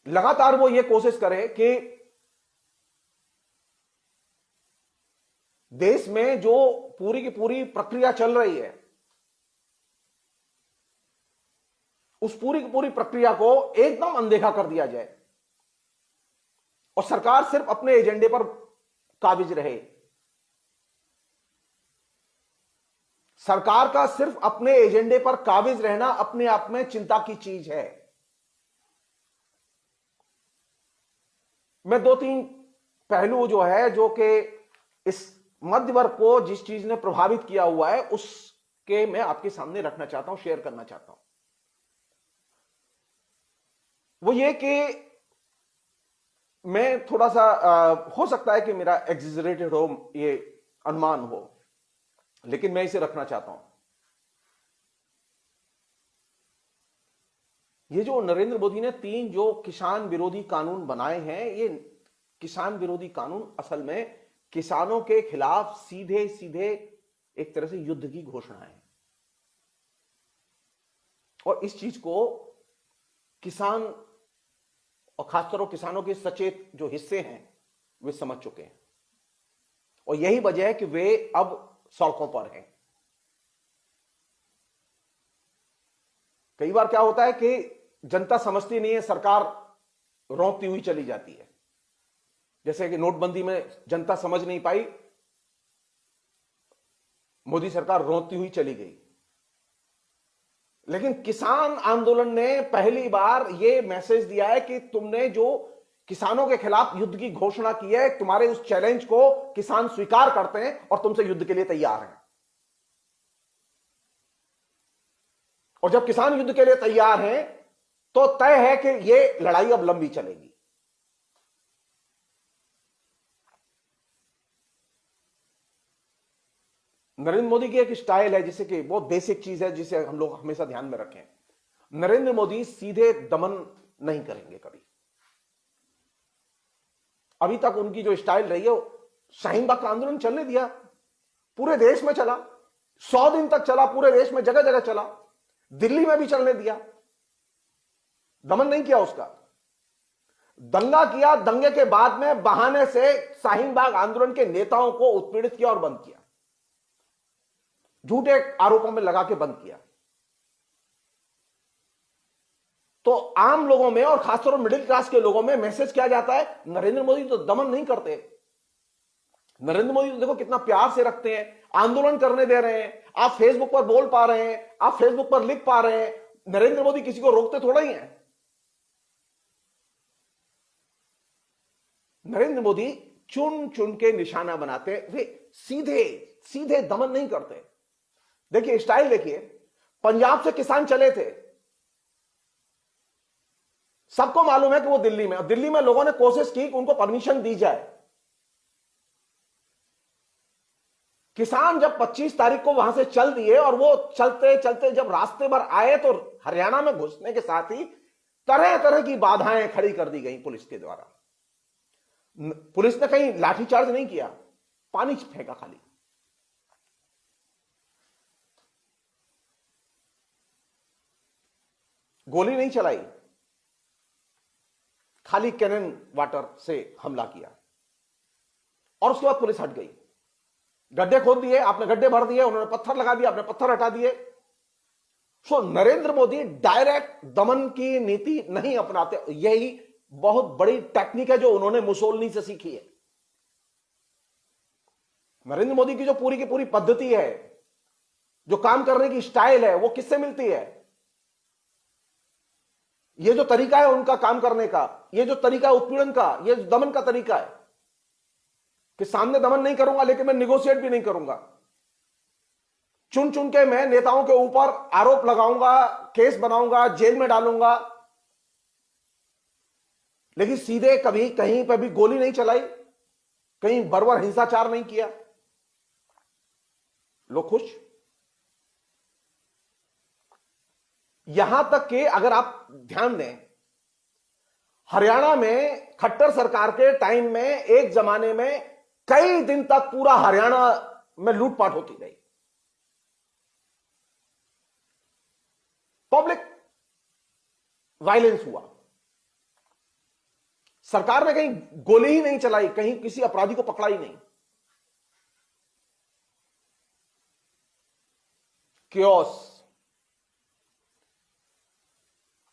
लगातार वो ये कोशिश करे कि देश में जो पूरी की पूरी प्रक्रिया चल रही है, उस पूरी की पूरी प्रक्रिया को एकदम अनदेखा कर दिया जाए और सरकार सिर्फ अपने एजेंडे पर काबिज रहे। सरकार का सिर्फ अपने एजेंडे पर काबिज रहना अपने आप में चिंता की चीज है। मैं दो तीन पहलू जो है, जो कि इस मध्य वर्ग को जिस चीज ने प्रभावित किया हुआ है, उसके मैं आपके सामने रखना चाहता हूं, शेयर करना चाहता हूं। वो ये कि मैं थोड़ा सा हो सकता है कि मेरा एग्जिजरेटेड हो, ये अनुमान हो, लेकिन मैं इसे रखना चाहता हूं। ये जो नरेंद्र मोदी ने 3 जो किसान विरोधी कानून बनाए हैं, ये किसान विरोधी कानून असल में किसानों के खिलाफ सीधे सीधे एक तरह से युद्ध की घोषणा है। और इस चीज को किसान और खासतौर पर किसानों के सचेत जो हिस्से हैं वे समझ चुके हैं, और यही वजह है कि वे अब सड़कों पर हैं। कई बार क्या होता है कि जनता समझती नहीं है, सरकार रोकती हुई चली जाती है। जैसे कि नोटबंदी में जनता समझ नहीं पाई, मोदी सरकार रोकती हुई चली गई। लेकिन किसान आंदोलन ने पहली बार यह मैसेज दिया है कि तुमने जो किसानों के खिलाफ युद्ध की घोषणा की है, तुम्हारे उस चैलेंज को किसान स्वीकार करते हैं और तुमसे युद्ध के लिए तैयार हैं। और जब किसान युद्ध के लिए तैयार हैं तो तय है कि यह लड़ाई अब लंबी चलेगी। नरेंद्र मोदी की एक स्टाइल है, जिसे कि बहुत बेसिक चीज है, जिसे हम लोग हमेशा ध्यान में रखें। नरेंद्र मोदी सीधे दमन नहीं करेंगे कभी। अभी तक उनकी जो स्टाइल रही है, शाहीन बाग का आंदोलन चलने दिया, पूरे देश में चला, 100 दिन तक चला, पूरे देश में जगह जगह चला, दिल्ली में भी चलने दिया, दमन नहीं किया उसका। दंगा किया, दंगे के बाद में बहाने से शाहीन बाग आंदोलन के नेताओं को उत्पीड़ित किया और बंद किया, झूठे आरोपों में लगा के बंद किया। तो आम लोगों में और खासतौर पर मिडिल क्लास के लोगों में मैसेज किया जाता है, नरेंद्र मोदी तो दमन नहीं करते, नरेंद्र मोदी तो देखो कितना प्यार से रखते हैं, आंदोलन करने दे रहे हैं, आप फेसबुक पर बोल पा रहे हैं, आप फेसबुक पर लिख पा रहे हैं, नरेंद्र मोदी किसी को रोकते थोड़ा ही हैं। नरेंद्र मोदी चुन चुन के निशाना बनाते, वे सीधे सीधे दमन नहीं करते। देखिए स्टाइल देखिए, पंजाब से किसान चले थे, सबको मालूम है कि वो दिल्ली में लोगों ने कोशिश की कि उनको परमिशन दी जाए। किसान जब 25 तारीख को वहां से चल दिए और वो चलते चलते जब रास्ते पर आए तो हरियाणा में घुसने के साथ ही तरह तरह की बाधाएं खड़ी कर दी गई पुलिस के द्वारा। पुलिस ने कहीं लाठीचार्ज नहीं किया, पानी फेंका, खाली गोली नहीं चलाई, खाली कैनन वाटर से हमला किया और उसके बाद पुलिस हट गई। गड्ढे खोद दिए, आपने गड्ढे भर दिए, उन्होंने पत्थर लगा दिया, आपने पत्थर हटा दिए। सो नरेंद्र मोदी डायरेक्ट दमन की नीति नहीं अपनाते। यही बहुत बड़ी टेक्निक है जो उन्होंने मुसोलिनी से सीखी है। नरेंद्र मोदी की जो पूरी की पूरी पद्धति है, जो काम करने की स्टाइल है, वो किससे मिलती है? ये जो तरीका है उनका काम करने का, ये जो तरीका है उत्पीड़न का, ये दमन का तरीका है कि सामने दमन नहीं करूंगा लेकिन मैं निगोशिएट भी नहीं करूंगा, चुन चुन के मैं नेताओं के ऊपर आरोप लगाऊंगा, केस बनाऊंगा, जेल में डालूंगा, लेकिन सीधे कभी कहीं पर भी गोली नहीं चलाई, कहीं बर्बर हिंसाचार नहीं किया। लोग खुश। यहां तक कि अगर आप ध्यान दें, हरियाणा में खट्टर सरकार के टाइम में एक जमाने में कई दिन तक पूरा हरियाणा में लूटपाट होती रही, पब्लिक वायलेंस हुआ, सरकार ने कहीं गोली ही नहीं चलाई, कहीं किसी अपराधी को पकड़ा ही नहीं। क्योस,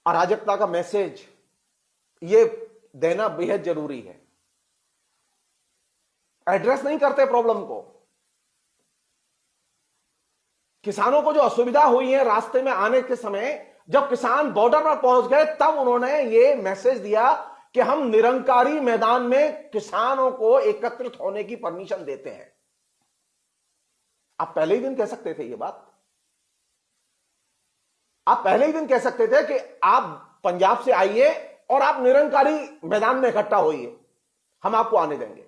अराजकता का मैसेज ये देना बेहद जरूरी है। एड्रेस नहीं करते प्रॉब्लम को। किसानों को जो असुविधा हुई है रास्ते में आने के समय, जब किसान बॉर्डर पर पहुंच गए तब उन्होंने ये मैसेज दिया कि हम निरंकारी मैदान में किसानों को एकत्रित होने की परमिशन देते हैं। आप पहले ही दिन कह सकते थे ये बात। आप पहले ही दिन कह सकते थे कि आप पंजाब से आइए और आप निरंकारी मैदान में इकट्ठा होइए, हम आपको आने देंगे।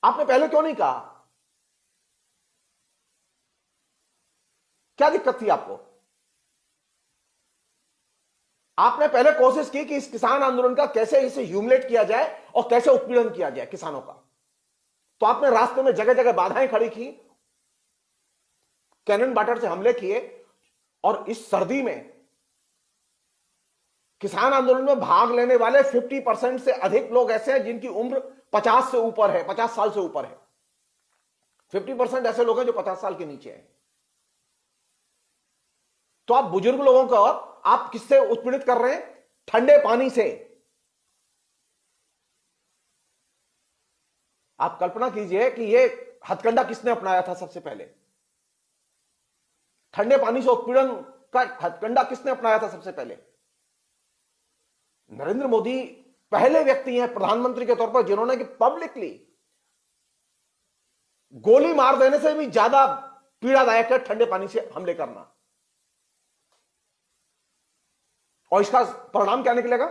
आपने पहले क्यों नहीं कहा? क्या दिक्कत थी आपको? आपने पहले कोशिश की कि इस किसान आंदोलन का कैसे इसे ह्यूमिलेट किया जाए और कैसे उत्पीड़न किया जाए किसानों का। तो आपने रास्ते में जगह जगह बाधाएं खड़ी की, कैनन बाटर से हमले किए, और इस सर्दी में किसान आंदोलन में भाग लेने वाले 50% से अधिक लोग ऐसे हैं जिनकी उम्र 50 से ऊपर है, 50 साल से ऊपर है। 50% ऐसे लोग हैं जो 50 साल के नीचे हैं। तो आप बुजुर्ग लोगों को आप किससे उत्पीड़ित कर रहे हैं? ठंडे पानी से। आप कल्पना कीजिए कि यह हथकंडा किसने अपनाया था सबसे पहले? ठंडे पानी से उत्पीड़न का हथकंडा किसने अपनाया था सबसे पहले? नरेंद्र मोदी पहले व्यक्ति हैं प्रधानमंत्री के तौर पर जिन्होंने कि पब्लिकली गोली मार देने से भी ज्यादा पीड़ादायक है ठंडे पानी से हमले करना। और इसका परिणाम क्या निकलेगा?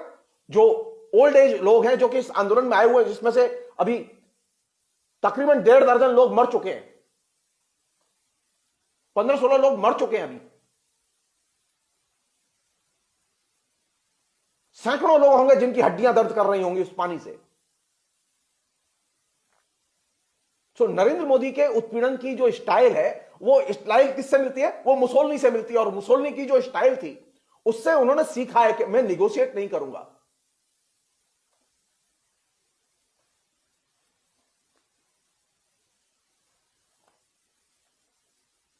जो ओल्ड एज लोग हैं जो कि इस आंदोलन में आए हुए हैं, जिसमें से अभी तकरीबन 1.5 दर्जन लोग मर चुके हैं, 15-16 लोग मर चुके हैं, अभी सैकड़ों लोग होंगे जिनकी हड्डियां दर्द कर रही होंगी उस पानी से। तो नरेंद्र मोदी के उत्पीड़न की जो स्टाइल है, वो स्टाइल किससे मिलती है? वो मुसोलिनी से मिलती है। और मुसोलिनी की जो स्टाइल थी उससे उन्होंने सीखा है कि मैं निगोशिएट नहीं करूंगा।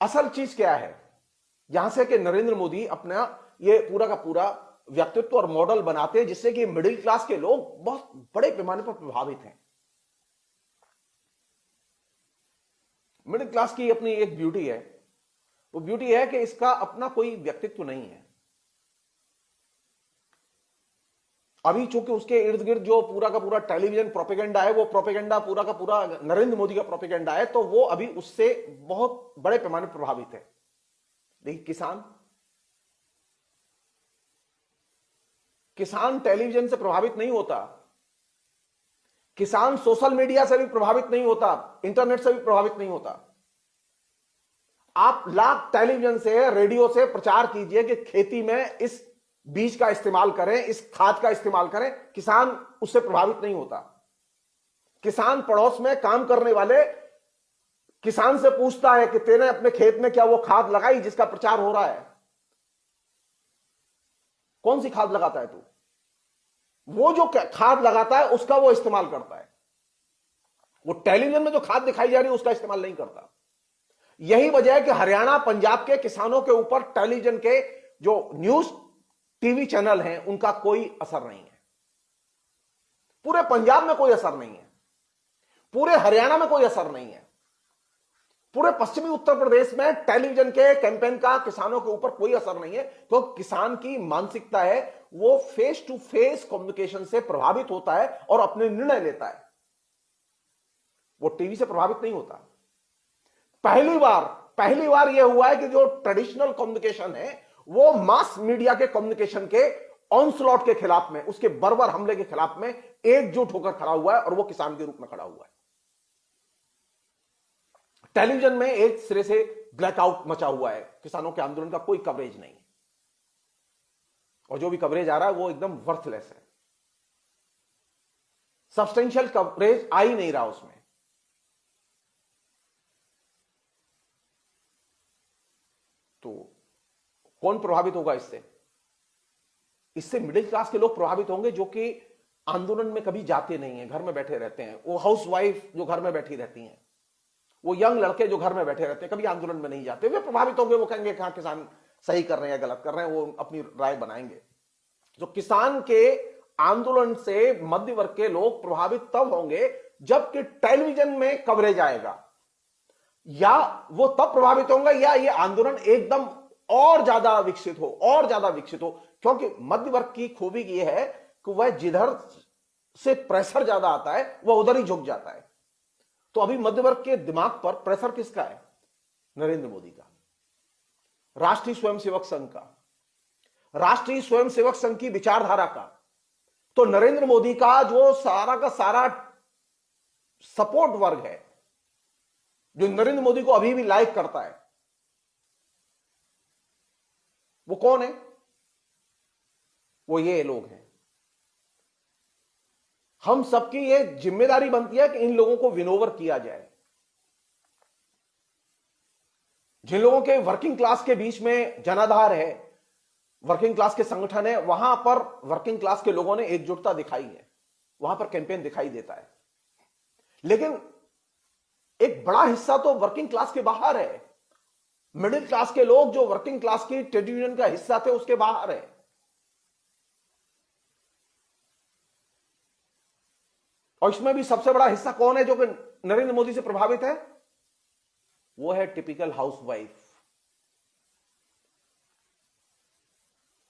असल चीज क्या है यहां से कि नरेंद्र मोदी अपना ये पूरा का पूरा व्यक्तित्व और मॉडल बनाते हैं जिससे कि मिडिल क्लास के लोग बहुत बड़े पैमाने पर प्रभावित हैं। मिडिल क्लास की अपनी एक ब्यूटी है, वो ब्यूटी है कि इसका अपना कोई व्यक्तित्व नहीं है। अभी चूंकि उसके इर्द गिर्द जो पूरा का पूरा टेलीविजन प्रोपेगेंडा है, वो प्रोपेगेंडा पूरा का पूरा नरेंद्र मोदी का प्रोपेगेंडा है, तो वो अभी उससे बहुत बड़े पैमाने पर प्रभावित है। देखिए, किसान टेलीविजन से प्रभावित नहीं होता, किसान सोशल मीडिया से भी प्रभावित नहीं होता, इंटरनेट से भी प्रभावित नहीं होता। आप लाख टेलीविजन से, रेडियो से प्रचार कीजिए कि खेती में इस बीज का इस्तेमाल करें, इस खाद का इस्तेमाल करें, किसान उससे प्रभावित नहीं होता। किसान पड़ोस में काम करने वाले किसान से पूछता है कि तेने अपने खेत में क्या वो खाद लगाई जिसका प्रचार हो रहा है? कौन सी खाद लगाता है तू? वो जो खाद लगाता है उसका वो इस्तेमाल करता है। वो टेलीविजन में जो खाद दिखाई जा रही है उसका इस्तेमाल नहीं करता। यही वजह है कि हरियाणा, पंजाब के किसानों के ऊपर टेलीविजन के जो न्यूज टीवी चैनल हैं उनका कोई असर नहीं है। पूरे पंजाब में कोई असर नहीं है, पूरे हरियाणा में कोई असर नहीं है, पूरे पश्चिमी उत्तर प्रदेश में टेलीविजन के कैंपेन का किसानों के ऊपर कोई असर नहीं है। तो किसान की मानसिकता है वो फेस टू फेस कम्युनिकेशन से प्रभावित होता है और अपने निर्णय लेता है, वो टीवी से प्रभावित नहीं होता। पहली बार यह हुआ है कि जो ट्रेडिशनल कम्युनिकेशन है वो मास मीडिया के कम्युनिकेशन के ऑनस्लॉट के खिलाफ में, उसके बर्बर हमले के खिलाफ में एकजुट होकर खड़ा हुआ है, और वो किसान के रूप में खड़ा हुआ है। टेलीविजन में एक सिरे से ब्लैकआउट मचा हुआ है, किसानों के आंदोलन का कोई कवरेज नहीं, और जो भी कवरेज आ रहा है वो एकदम वर्थलेस है। सब्सटेंशियल कवरेज आ ही नहीं रहा उसमें। तो कौन प्रभावित होगा इससे? इससे मिडिल क्लास के लोग प्रभावित होंगे जो कि आंदोलन में कभी जाते नहीं है, घर में बैठे रहते हैं। वो हाउसवाइफ जो घर में बैठी रहती हैं, वो यंग लड़के जो घर में बैठे रहते हैं, कभी आंदोलन में नहीं जाते। वे प्रभावित होंगे, वो कहेंगे कि हाँ किसान सही कर रहे हैं या गलत कर रहे हैं, वो अपनी राय बनाएंगे। जो किसान के आंदोलन से मध्य वर्ग के लोग प्रभावित तब होंगे जबकि टेलीविजन में कवरेज आएगा, या वो तब प्रभावित होंगे या ये आंदोलन एकदम और ज्यादा विकसित हो, और ज्यादा विकसित हो। क्योंकि मध्य वर्ग की खूबी ये है कि वह जिधर से प्रेशर ज्यादा आता है वह उधर ही झुक जाता है। तो अभी मध्य वर्ग के दिमाग पर प्रेशर किसका है? नरेंद्र मोदी का, राष्ट्रीय स्वयंसेवक संघ का, राष्ट्रीय स्वयंसेवक संघ की विचारधारा का। तो नरेंद्र मोदी का जो सारा का सारा सपोर्ट वर्ग है, जो नरेंद्र मोदी को अभी भी लाइक करता है, वो कौन है? वो ये लोग हैं। हम सबकी ये जिम्मेदारी बनती है कि इन लोगों को विनोवर किया जाए। जिन लोगों के वर्किंग क्लास के बीच में जनाधार है, वर्किंग क्लास के संगठन है, वहां पर वर्किंग क्लास के लोगों ने एकजुटता दिखाई है, वहां पर कैंपेन दिखाई देता है। लेकिन एक बड़ा हिस्सा तो वर्किंग क्लास के बाहर है। मिडिल क्लास के लोग जो वर्किंग क्लास की ट्रेड यूनियन का हिस्सा थे उसके बाहर है। और इसमें भी सबसे बड़ा हिस्सा कौन है जो कि नरेंद्र मोदी से प्रभावित है? वो है टिपिकल हाउसवाइफ।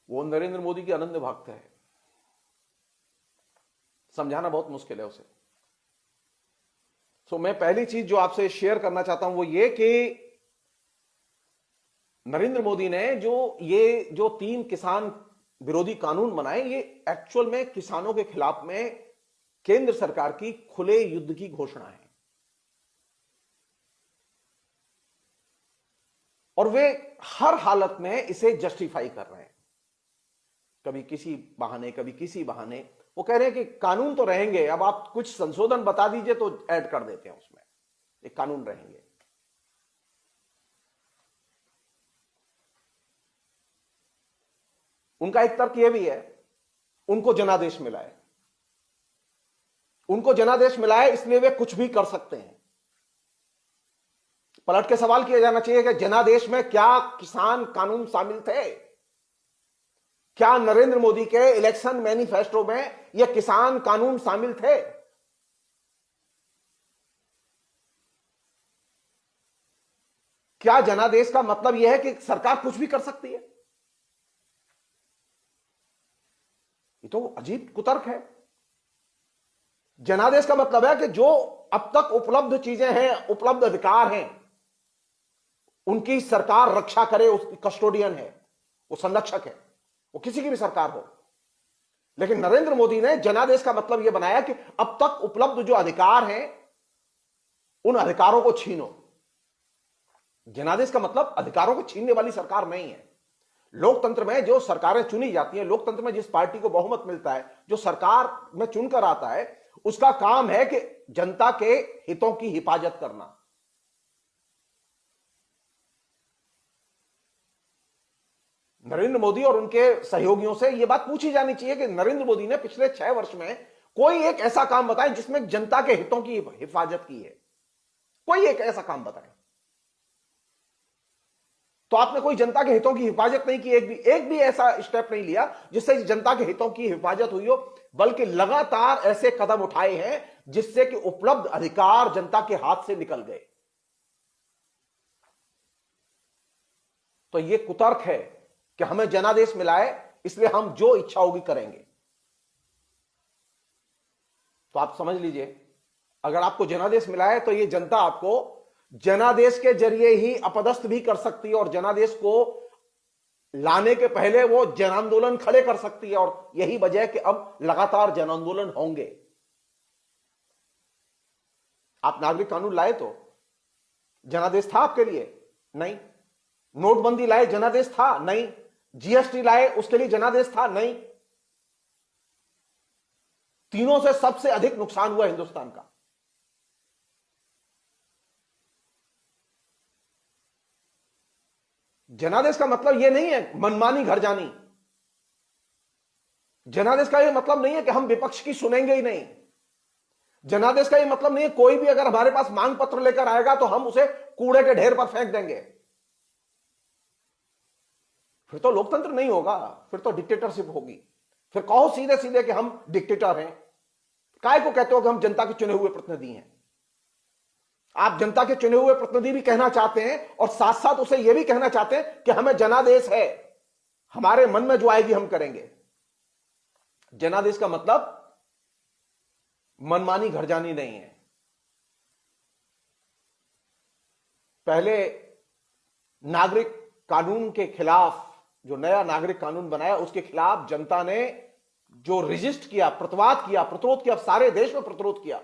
वो नरेंद्र मोदी की अनन्य भक्त है। समझाना बहुत मुश्किल है उसे। तो मैं पहली चीज जो आपसे शेयर करना चाहता हूं वो ये कि नरेंद्र मोदी ने जो 3 किसान विरोधी कानून बनाए, ये एक्चुअल में किसानों के खिलाफ में केंद्र सरकार की खुले युद्ध की घोषणा है। और वे हर हालत में इसे जस्टिफाई कर रहे हैं, कभी किसी बहाने कभी किसी बहाने। वो कह रहे हैं कि कानून तो रहेंगे, अब आप कुछ संशोधन बता दीजिए तो ऐड कर देते हैं उसमें, एक कानून रहेंगे। उनका एक तर्क यह भी है, उनको जनादेश मिला है, उनको जनादेश मिला है इसलिए वे कुछ भी कर सकते हैं। पलट के सवाल किया जाना चाहिए कि जनादेश में क्या किसान कानून शामिल थे? क्या नरेंद्र मोदी के इलेक्शन मैनिफेस्टो में यह किसान कानून शामिल थे? क्या जनादेश का मतलब यह है कि सरकार कुछ भी कर सकती है? ये तो अजीब कुतर्क है। जनादेश का मतलब है कि जो अब तक उपलब्ध चीजें हैं, उपलब्ध अधिकार हैं, उनकी सरकार रक्षा करे, उसकी कस्टोडियन है, वो संरक्षक है, वो किसी की भी सरकार हो। लेकिन नरेंद्र मोदी ने जनादेश का मतलब यह बनाया कि अब तक उपलब्ध जो अधिकार हैं उन अधिकारों को छीनो। जनादेश का मतलब अधिकारों को छीनने वाली सरकार नहीं है। लोकतंत्र में जो सरकारें चुनी जाती हैं, लोकतंत्र में जिस पार्टी को बहुमत मिलता है, जो सरकार में चुनकर आता है, उसका काम है कि जनता के हितों की हिफाजत करना। नरेंद्र मोदी और उनके सहयोगियों से यह बात पूछी जानी चाहिए कि नरेंद्र मोदी ने पिछले 6 वर्ष में कोई एक ऐसा काम बताए जिसमें जनता के हितों की हिफाजत की है। कोई एक ऐसा काम बताए। तो आपने कोई जनता के हितों की हिफाजत नहीं की, एक भी ऐसा स्टेप नहीं लिया जिससे जनता के हितों की हिफाजत हुई हो, बल्कि लगातार ऐसे कदम उठाए हैं जिससे कि उपलब्ध अधिकार जनता के हाथ से निकल गए। तो यह कुतर्क है कि हमें जनादेश मिला है इसलिए हम जो इच्छा होगी करेंगे। तो आप समझ लीजिए, अगर आपको जनादेश मिला है तो यह जनता आपको जनादेश के जरिए ही अपदस्थ भी कर सकती है, और जनादेश को लाने के पहले वो जन आंदोलन खड़े कर सकती है। और यही वजह है कि अब लगातार जन आंदोलन होंगे। आप नागरिक कानून लाए तो जनादेश था आपके लिए? नहीं। नोटबंदी लाए, जनादेश था? नहीं। जीएसटी लाए, उसके लिए जनादेश था? नहीं। तीनों से सबसे अधिक नुकसान हुआ हिंदुस्तान का। जनादेश का मतलब यह नहीं है मनमानी घर जानी। जनादेश का यह मतलब नहीं है कि हम विपक्ष की सुनेंगे ही नहीं। जनादेश का यह मतलब नहीं है कोई भी अगर हमारे पास मांग पत्र लेकर आएगा तो हम उसे कूड़े के ढेर पर फेंक देंगे। फिर तो लोकतंत्र नहीं होगा, फिर तो डिक्टेटरशिप होगी। फिर कहो सीधे सीधे कि हम डिक्टेटर हैं। काय को कहते हो कि हम जनता के चुने हुए प्रतिनिधि हैं? आप जनता के चुने हुए प्रतिनिधि भी कहना चाहते हैं और साथ साथ उसे यह भी कहना चाहते हैं कि हमें जनादेश है, हमारे मन में जो आएगी हम करेंगे। जनादेश का मतलब मनमानी घर जानी नहीं है। पहले नागरिक कानून के खिलाफ, जो नया नागरिक कानून बनाया उसके खिलाफ जनता ने जो रजिस्ट किया, प्रतिवाद किया, प्रतिरोध किया, सारे देश में प्रतिरोध किया।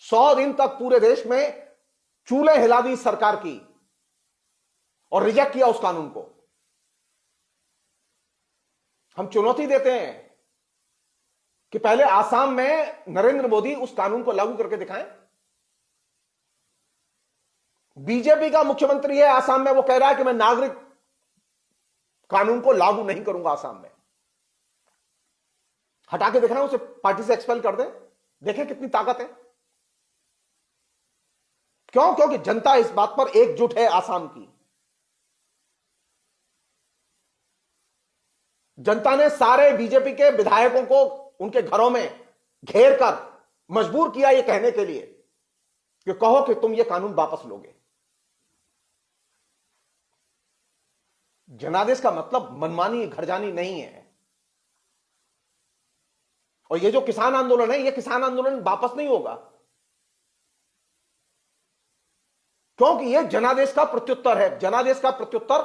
100 दिन तक पूरे देश में चूल्हे हिला दी सरकार की और रिजेक्ट किया उस कानून को। हम चुनौती देते हैं कि पहले आसाम में नरेंद्र मोदी उस कानून को लागू करके दिखाएं। बीजेपी का मुख्यमंत्री है आसाम में, वो कह रहा है कि मैं नागरिक कानून को लागू नहीं करूंगा आसाम में। हटा के दिखाएं, उसे पार्टी से एक्सपेल कर दें, देखें कितनी ताकत है। क्यों? क्योंकि जनता इस बात पर एकजुट है आसाम की। जनता ने सारे बीजेपी के विधायकों को उनके घरों में घेर कर मजबूर किया यह कहने के लिए कि कहो कि तुम यह कानून वापस लोगे। जनादेश का मतलब मनमानी घर जानी नहीं है। और यह जो किसान आंदोलन है, यह किसान आंदोलन वापस नहीं होगा, क्योंकि यह जनादेश का प्रत्युत्तर है। जनादेश का प्रत्युत्तर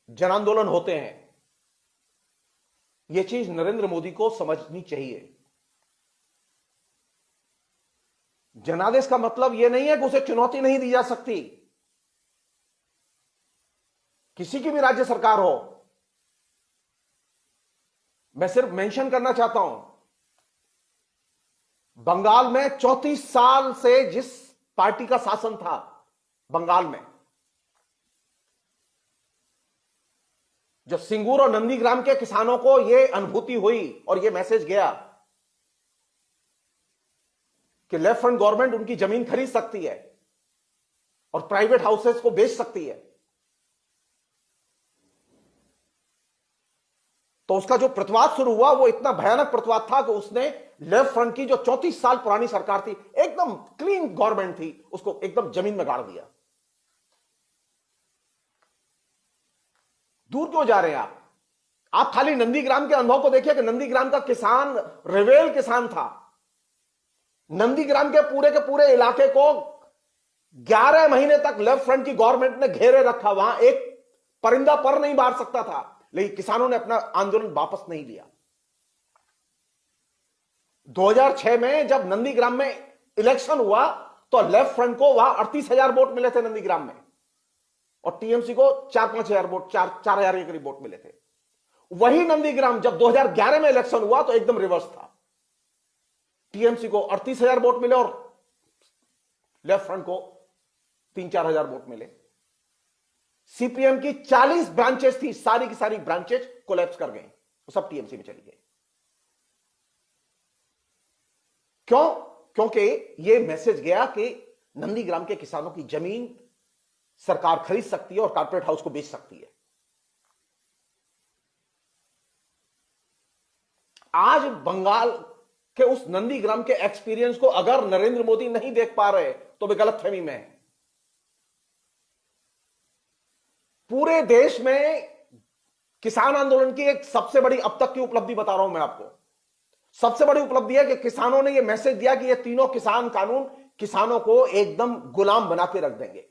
जन आंदोलन होते हैं। यह चीज नरेंद्र मोदी को समझनी चाहिए। जनादेश का मतलब यह नहीं है कि उसे चुनौती नहीं दी जा सकती। किसी की भी राज्य सरकार हो, मैं सिर्फ मेंशन करना चाहता हूं, बंगाल में 34 साल से जिस पार्टी का शासन था बंगाल में, जब सिंगूर और नंदीग्राम के किसानों को यह अनुभूति हुई और यह मैसेज गया कि लेफ्ट फ्रंट गवर्नमेंट उनकी जमीन खरीद सकती है और प्राइवेट हाउसेस को बेच सकती है, तो उसका जो प्रतिवाद शुरू हुआ वो इतना भयानक प्रतिवाद था कि उसने लेफ्ट फ्रंट की जो 34 साल पुरानी सरकार थी, एकदम क्लीन गवर्नमेंट थी, उसको एकदम जमीन में गाड़ दिया। दूर क्यों जा रहे हैं आप खाली नंदीग्राम के अनुभव को देखिए कि नंदीग्राम का किसान रेवेल किसान था। नंदीग्राम के पूरे इलाके को 11 महीने तक लेफ्ट फ्रंट की गवर्नमेंट ने घेरे रखा। वहां एक परिंदा पर नहीं मार सकता था, लेकिन किसानों ने अपना आंदोलन वापस नहीं लिया। 2006 में जब नंदीग्राम में इलेक्शन हुआ तो लेफ्ट फ्रंट को वहां 38,000 वोट मिले थे नंदीग्राम में, और टीएमसी को 4-5 हजार वोट, 4,000 के करीब वोट मिले थे। वही नंदीग्राम जब 2011 में इलेक्शन हुआ तो एकदम रिवर्स था। टीएमसी को 38,000 वोट मिले और लेफ्ट फ्रंट को 3-4 हजार वोट मिले। सीपीएम की 40 ब्रांचेस थी, सारी की सारी ब्रांचेस कोलैप्स कर गई, वो सब टीएमसी में चली गई। क्यों? क्योंकि यह मैसेज गया कि नंदीग्राम के किसानों की जमीन सरकार खरीद सकती है और कॉर्पोरेट हाउस को बेच सकती है। आज बंगाल के उस नंदीग्राम के एक्सपीरियंस को अगर नरेंद्र मोदी नहीं देख पा रहे तो वे गलतफहमी में है। पूरे देश में किसान आंदोलन की एक सबसे बड़ी अब तक की उपलब्धि बता रहा हूं मैं आपको। सबसे बड़ी उपलब्धि है कि किसानों ने यह मैसेज दिया कि ये तीनों किसान कानून किसानों को एकदम गुलाम बना के रख देंगे।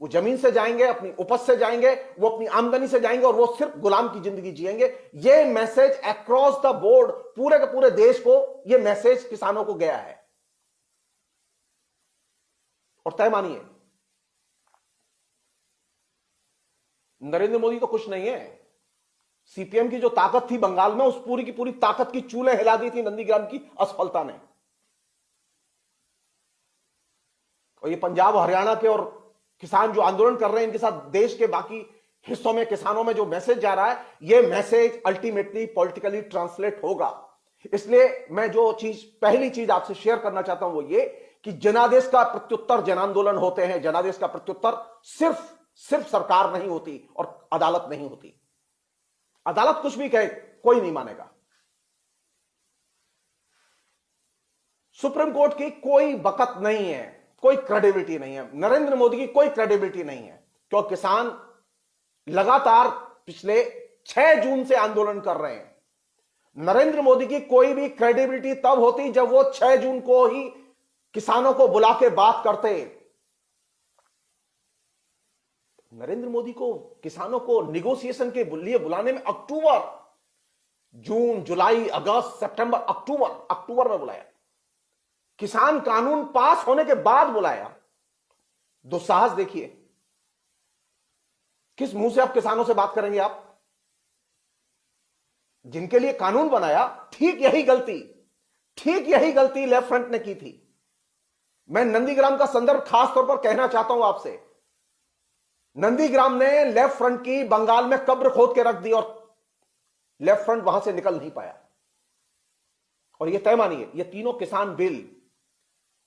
वो जमीन से जाएंगे, अपनी उपज से जाएंगे, वो अपनी आमदनी से जाएंगे और वो सिर्फ गुलाम की जिंदगी जिएंगे। ये मैसेज अक्रॉस द बोर्ड पूरे के पूरे देश को ये मैसेज किसानों को गया है। और तय मानिए, नरेंद्र मोदी तो खुश नहीं है। सीपीएम की जो ताकत थी बंगाल में, उस पूरी की पूरी ताकत की चूल्हे हिला दी थी नंदीग्राम की असफलता ने। और ये पंजाब हरियाणा के और किसान जो आंदोलन कर रहे हैं, इनके साथ देश के बाकी हिस्सों में, किसानों में जो मैसेज जा रहा है, यह मैसेज अल्टीमेटली पॉलिटिकली ट्रांसलेट होगा। इसलिए मैं जो चीज, पहली चीज आपसे शेयर करना चाहता हूं वो ये कि जनादेश का प्रत्युत्तर जन आंदोलन होते हैं। जनादेश का प्रत्युत्तर सिर्फ सरकार नहीं होती और अदालत नहीं होती। अदालत कुछ भी कहे कोई नहीं मानेगा। सुप्रीम कोर्ट की कोई बकत नहीं है, कोई क्रेडिबिलिटी नहीं है, नरेंद्र मोदी की कोई क्रेडिबिलिटी नहीं है, क्योंकि किसान लगातार पिछले 6 जून से आंदोलन कर रहे हैं। नरेंद्र मोदी की कोई भी क्रेडिबिलिटी तब होती जब वो 6 जून को ही किसानों को बुला के बात करते। नरेंद्र मोदी को किसानों को निगोशिएशन के लिए बुलाने में अक्टूबर, जून, जुलाई, अगस्त, सितंबर, अक्टूबर में बुलाया। किसान कानून पास होने के बाद बुलाया। दुस्साहस देखिए, किस मुंह से आप किसानों से बात करेंगे? आप जिनके लिए कानून बनाया, ठीक यही गलती लेफ्ट फ्रंट ने की थी। मैं नंदीग्राम का संदर्भ खास तौर पर कहना चाहता हूं आपसे। नंदीग्राम ने लेफ्ट फ्रंट की बंगाल में कब्र खोद के रख दी और लेफ्ट फ्रंट वहां से निकल नहीं पाया। और यह तय मानिए, ये तीनों किसान बिल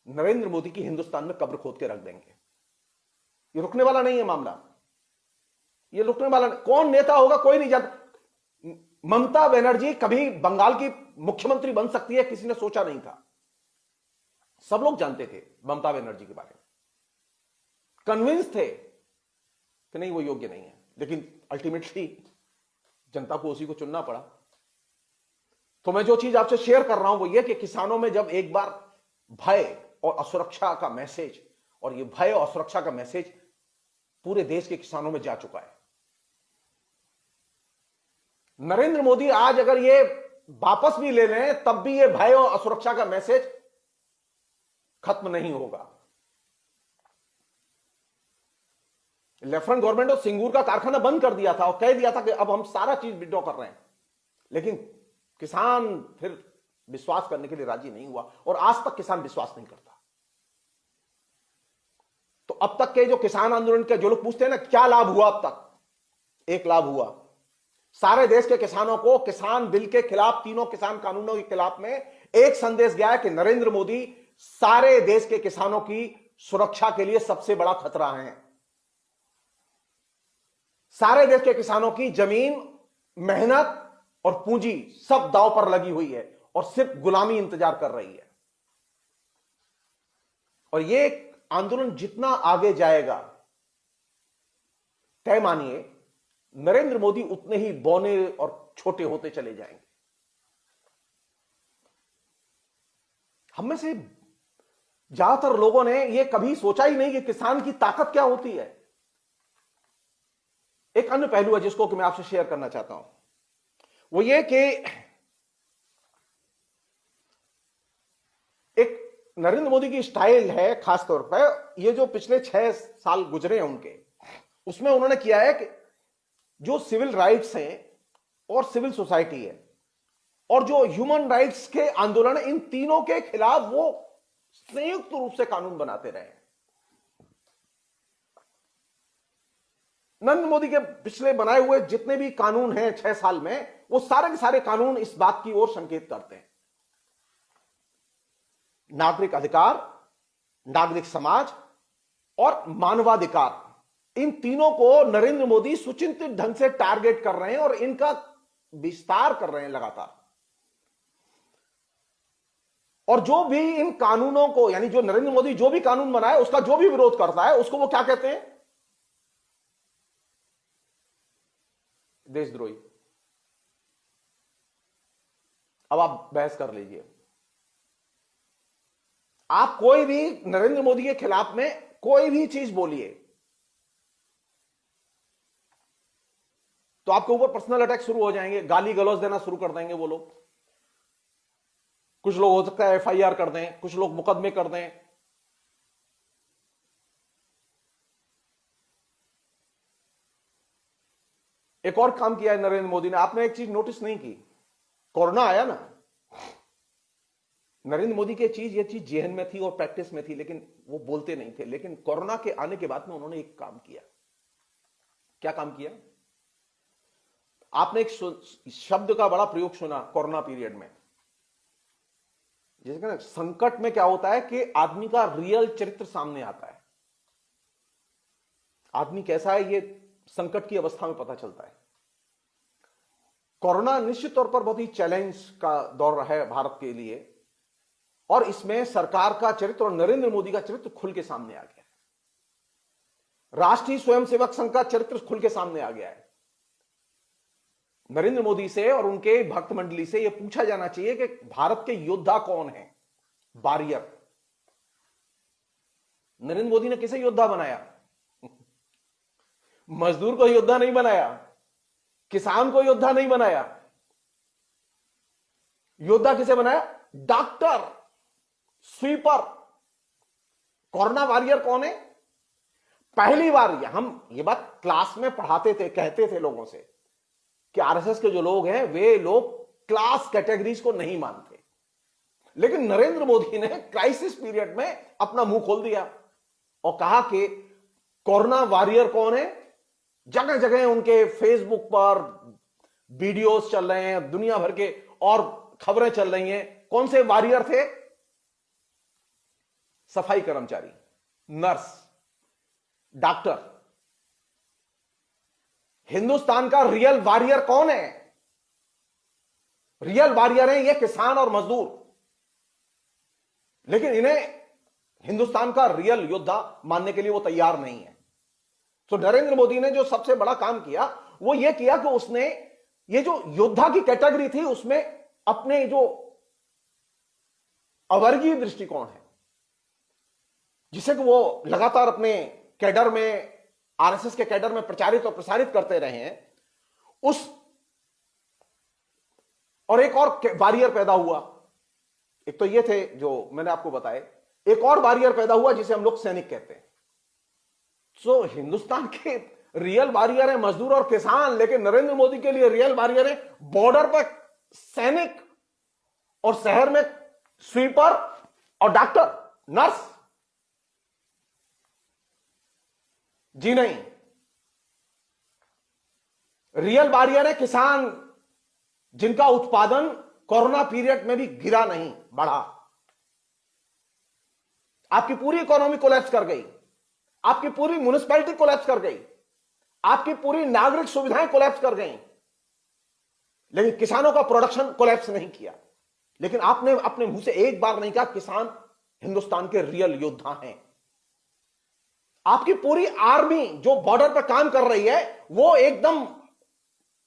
नरेंद्र मोदी की हिंदुस्तान में कब्र खोद के रख देंगे। ये रुकने वाला नहीं है मामला, ये रुकने वाला नहीं। कौन नेता होगा कोई नहीं जानता। ममता बनर्जी कभी बंगाल की मुख्यमंत्री बन सकती है, किसी ने सोचा नहीं था। सब लोग जानते थे ममता बनर्जी के बारे में, कन्विंस थे कि नहीं वो योग्य नहीं है, लेकिन अल्टीमेटली जनता को उसी को चुनना पड़ा। तो मैं जो चीज आपसे शेयर कर रहा हूं वो ये कि किसानों में जब एक बार भय और असुरक्षा का मैसेज, और ये भय और असुरक्षा का मैसेज पूरे देश के किसानों में जा चुका है। नरेंद्र मोदी आज अगर ये वापस भी ले लें तब भी ये भय और असुरक्षा का मैसेज खत्म नहीं होगा। लेफ्टिनेंट गवर्नमेंट और सिंगूर का कारखाना बंद कर दिया था और कह दिया था कि अब हम सारा चीज विड्रॉ कर रहे हैं, लेकिन किसान फिर विश्वास करने के लिए राजी नहीं हुआ और आज तक किसान विश्वास नहीं करता। तो अब तक के जो किसान आंदोलन के जो लोग पूछते हैं ना क्या लाभ हुआ, अब तक एक लाभ हुआ। सारे देश के किसानों को किसान बिल के खिलाफ, तीनों किसान कानूनों के खिलाफ में एक संदेश गया है कि नरेंद्र मोदी सारे देश के किसानों की सुरक्षा के लिए सबसे बड़ा खतरा है। सारे देश के किसानों की जमीन, मेहनत और पूंजी सब दांव पर लगी हुई है और सिर्फ गुलामी इंतजार कर रही है। और यह आंदोलन जितना आगे जाएगा, तय मानिए नरेंद्र मोदी उतने ही बौने और छोटे होते चले जाएंगे। हम में से ज्यादातर लोगों ने यह कभी सोचा ही नहीं कि किसान की ताकत क्या होती है। एक अन्य पहलू है जिसको कि मैं आपसे शेयर करना चाहता हूं, वो ये कि एक नरेंद्र मोदी की स्टाइल है खास तौर पर, ये जो पिछले 6 साल गुजरे हैं उनके, उसमें उन्होंने किया है कि जो सिविल राइट्स हैं और सिविल सोसाइटी है और जो ह्यूमन राइट्स के आंदोलन है, इन तीनों के खिलाफ वो संयुक्त रूप से कानून बनाते रहे। नरेंद्र मोदी के पिछले बनाए हुए जितने भी कानून हैं 6 साल में, वो सारे के सारे कानून इस बात की ओर संकेत करते हैं। नागरिक अधिकार, नागरिक समाज और मानवाधिकार, इन तीनों को नरेंद्र मोदी सुचिंतित ढंग से टारगेट कर रहे हैं और इनका विस्तार कर रहे हैं लगातार। और जो भी इन कानूनों को, यानी जो नरेंद्र मोदी जो भी कानून बनाए उसका जो भी विरोध करता है उसको वो क्या कहते हैं? देशद्रोही। अब आप बहस कर लीजिए, आप कोई भी नरेंद्र मोदी के खिलाफ में कोई भी चीज बोलिए तो आपके ऊपर पर्सनल अटैक शुरू हो जाएंगे, गाली गलौज देना शुरू कर देंगे वो लोग। कुछ लोग हो सकता है एफआईआर कर दें, कुछ लोग मुकदमे कर दें। एक और काम किया है नरेंद्र मोदी ने, आपने एक चीज नोटिस नहीं की, कोरोना आया ना, नरेंद्र मोदी की ये चीज जेहन में थी और प्रैक्टिस में थी, लेकिन वो बोलते नहीं थे। लेकिन कोरोना के आने के बाद में उन्होंने एक काम किया, क्या काम किया? आपने एक शब्द का बड़ा प्रयोग सुना कोरोना पीरियड में, जैसे कि संकट में क्या होता है कि आदमी का रियल चरित्र सामने आता है। आदमी कैसा है ये संकट की अवस्था में पता चलता है। कोरोना निश्चित तौर पर बहुत ही चैलेंज का दौर रहा है भारत के लिए, और इसमें सरकार का चरित्र और नरेंद्र मोदी का चरित्र खुल के सामने आ गया है। राष्ट्रीय स्वयंसेवक संघ का चरित्र खुल के सामने आ गया है। नरेंद्र मोदी से और उनके भक्त मंडली से यह पूछा जाना चाहिए कि भारत के योद्धा कौन है, वॉरियर। नरेंद्र मोदी ने किसे योद्धा बनाया? मजदूर को योद्धा नहीं बनाया, किसान को योद्धा नहीं बनाया। योद्धा किसे बनाया? Doctor, sweeper. कोरोना वॉरियर कौन है? पहली बार हम ये बात क्लास में पढ़ाते थे, कहते थे लोगों से कि आरएसएस के जो लोग हैं वे लोग क्लास कैटेगरीज को नहीं मानते, लेकिन नरेंद्र मोदी ने क्राइसिस पीरियड में अपना मुंह खोल दिया और कहा कि कोरोना वॉरियर कौन है। जगह जगह उनके फेसबुक पर वीडियोस चल रहे हैं, दुनिया भर के और खबरें चल रही हैं। कौन से वॉरियर थे? सफाई कर्मचारी, नर्स, डॉक्टर। हिंदुस्तान का रियल वॉरियर कौन है? रियल वॉरियर है ये किसान और मजदूर, लेकिन इन्हें हिंदुस्तान का रियल योद्धा मानने के लिए वो तैयार नहीं है। तो नरेंद्र मोदी ने जो सबसे बड़ा काम किया वो ये किया कि उसने ये जो योद्धा की कैटेगरी थी उसमें अपने जो अवर्गीय दृष्टिकोण है, जिसे कि वो लगातार अपने कैडर में, आरएसएस के कैडर में प्रचारित और प्रसारित करते रहे हैं, उस और एक और वॉरियर पैदा हुआ। एक तो ये थे जो मैंने आपको बताए, एक और वॉरियर पैदा हुआ जिसे हम लोग सैनिक कहते हैं। तो हिंदुस्तान के रियल वॉरियर है मजदूर और किसान, लेकिन नरेंद्र मोदी के लिए रियल वॉरियर है बॉर्डर पर सैनिक और शहर में स्वीपर और डॉक्टर, नर्स। जी नहीं, रियल वॉरियर है किसान, जिनका उत्पादन कोरोना पीरियड में भी गिरा नहीं, बढ़ा। आपकी पूरी इकोनॉमी कोलैप्स कर गई, आपकी पूरी म्युनिसिपैलिटी कोलैप्स कर गई, आपकी पूरी नागरिक सुविधाएं कोलैप्स कर गई, लेकिन किसानों का प्रोडक्शन कोलैप्स नहीं किया। लेकिन आपने अपने मुंह से एक बार नहीं कहा किसान हिंदुस्तान के रियल योद्धा हैं। आपकी पूरी आर्मी जो बॉर्डर पर काम कर रही है वो एकदम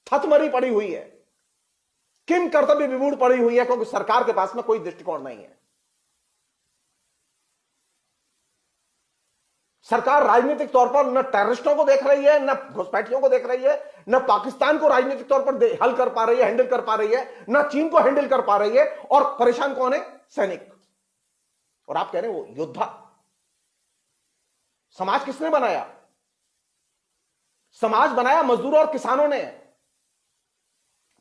थतमरी पड़ी हुई है, किम कर्तव्य विमूढ़ पड़ी हुई है, क्योंकि सरकार के पास में कोई दृष्टिकोण नहीं है। सरकार राजनीतिक तौर पर न टेररिस्टों को देख रही है, न घुसपैठियों को देख रही है, न पाकिस्तान को राजनीतिक तौर पर हल कर पा रही है, हैंडल कर पा रही है, न चीन को हैंडल कर पा रही है। और परेशान कौन है? सैनिक। और आप कह रहे हैं वो योद्धा। समाज किसने बनाया? समाज बनाया मजदूरों और किसानों ने।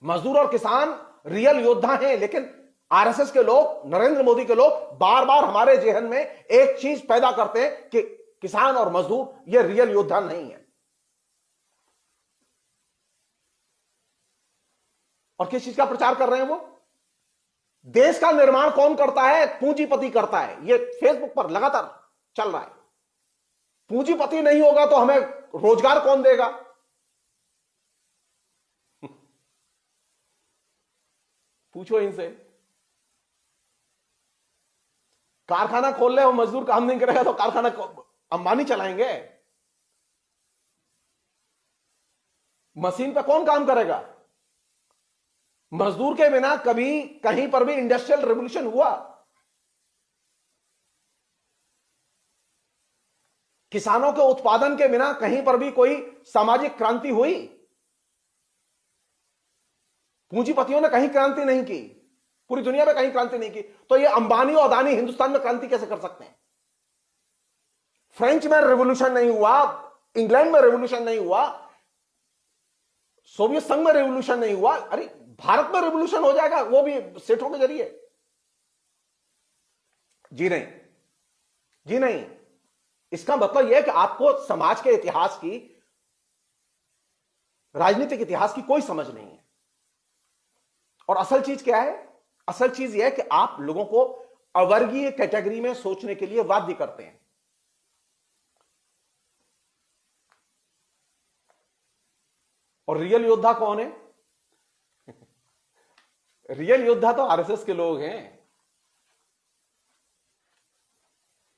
मजदूर और किसान रियल योद्धा हैं, लेकिन आरएसएस के लोग, नरेंद्र मोदी के लोग बार बार हमारे जहन में एक चीज पैदा करते हैं कि किसान और मजदूर ये रियल योद्धा नहीं है। और किस चीज का प्रचार कर रहे हैं वो? देश का निर्माण कौन करता है? पूंजीपति करता है। ये फेसबुक पर लगातार चल रहा है। पूंजीपति नहीं होगा तो हमें रोजगार कौन देगा? पूछो इनसे। कारखाना खोल ले, वो मजदूर काम नहीं करेगा तो कारखाना अंबानी चलाएंगे? मशीन पे कौन काम करेगा? मजदूर के बिना कभी कहीं पर भी इंडस्ट्रियल रिवॉल्यूशन हुआ? किसानों के उत्पादन के बिना कहीं पर भी कोई सामाजिक क्रांति हुई? पूंजीपतियों ने कहीं क्रांति नहीं की, पूरी दुनिया में कहीं क्रांति नहीं की, तो ये अंबानी और अदानी हिंदुस्तान में क्रांति कैसे कर सकते हैं? फ्रेंच में रिवॉल्यूशन नहीं हुआ, इंग्लैंड में रिवॉल्यूशन नहीं हुआ, सोवियत संघ में रिवॉल्यूशन नहीं हुआ, अरे भारत में रिवॉल्यूशन हो जाएगा, वो भी सेठों के जरिए? जी नहीं, जी नहीं। इसका मतलब यह है कि आपको समाज के इतिहास की राजनीतिक इतिहास की कोई समझ नहीं है। और असल चीज क्या है? असल चीज यह है कि आप लोगों को अवर्गीय कैटेगरी में सोचने के लिए बाध्य करते हैं। और रियल योद्धा कौन है? रियल योद्धा तो आरएसएस के लोग हैं,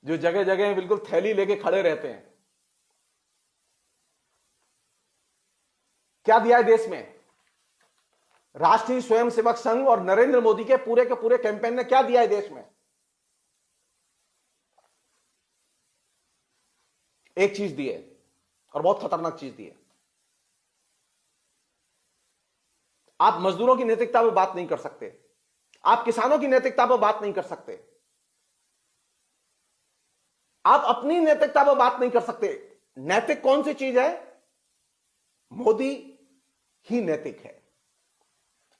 जो जगह जगह बिल्कुल थैली लेके खड़े रहते हैं। क्या दिया है देश में? राष्ट्रीय स्वयंसेवक संघ और नरेंद्र मोदी के पूरे कैंपेन ने क्या दिया है देश में? एक चीज दी है, और बहुत खतरनाक चीज दी है। आप मजदूरों की नैतिकता पर बात नहीं कर सकते, आप किसानों की नैतिकता पर बात नहीं कर सकते, आप अपनी नैतिकता पर बात नहीं कर सकते। नैतिक कौन सी चीज है? मोदी ही नैतिक है।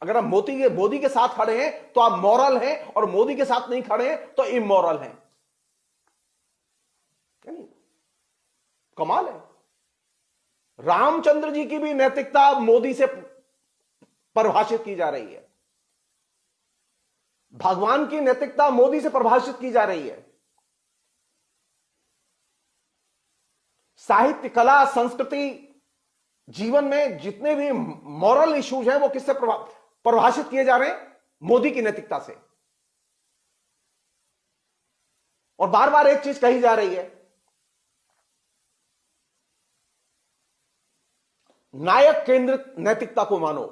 अगर आप मोदी के साथ खड़े हैं तो आप मॉरल हैं, और मोदी के साथ नहीं खड़े हैं तो इमोरल हैं। कमाल है। रामचंद्र जी की भी नैतिकता मोदी से परिभाषित की जा रही है, भगवान की नैतिकता मोदी से परिभाषित की जा रही है। साहित्य, कला, संस्कृति, जीवन में जितने भी मॉरल इश्यूज हैं वो किससे परिभाषित किए जा रहे हैं? मोदी की नैतिकता से। और बार बार एक चीज कही जा रही है, नायक केंद्रित नैतिकता को मानो।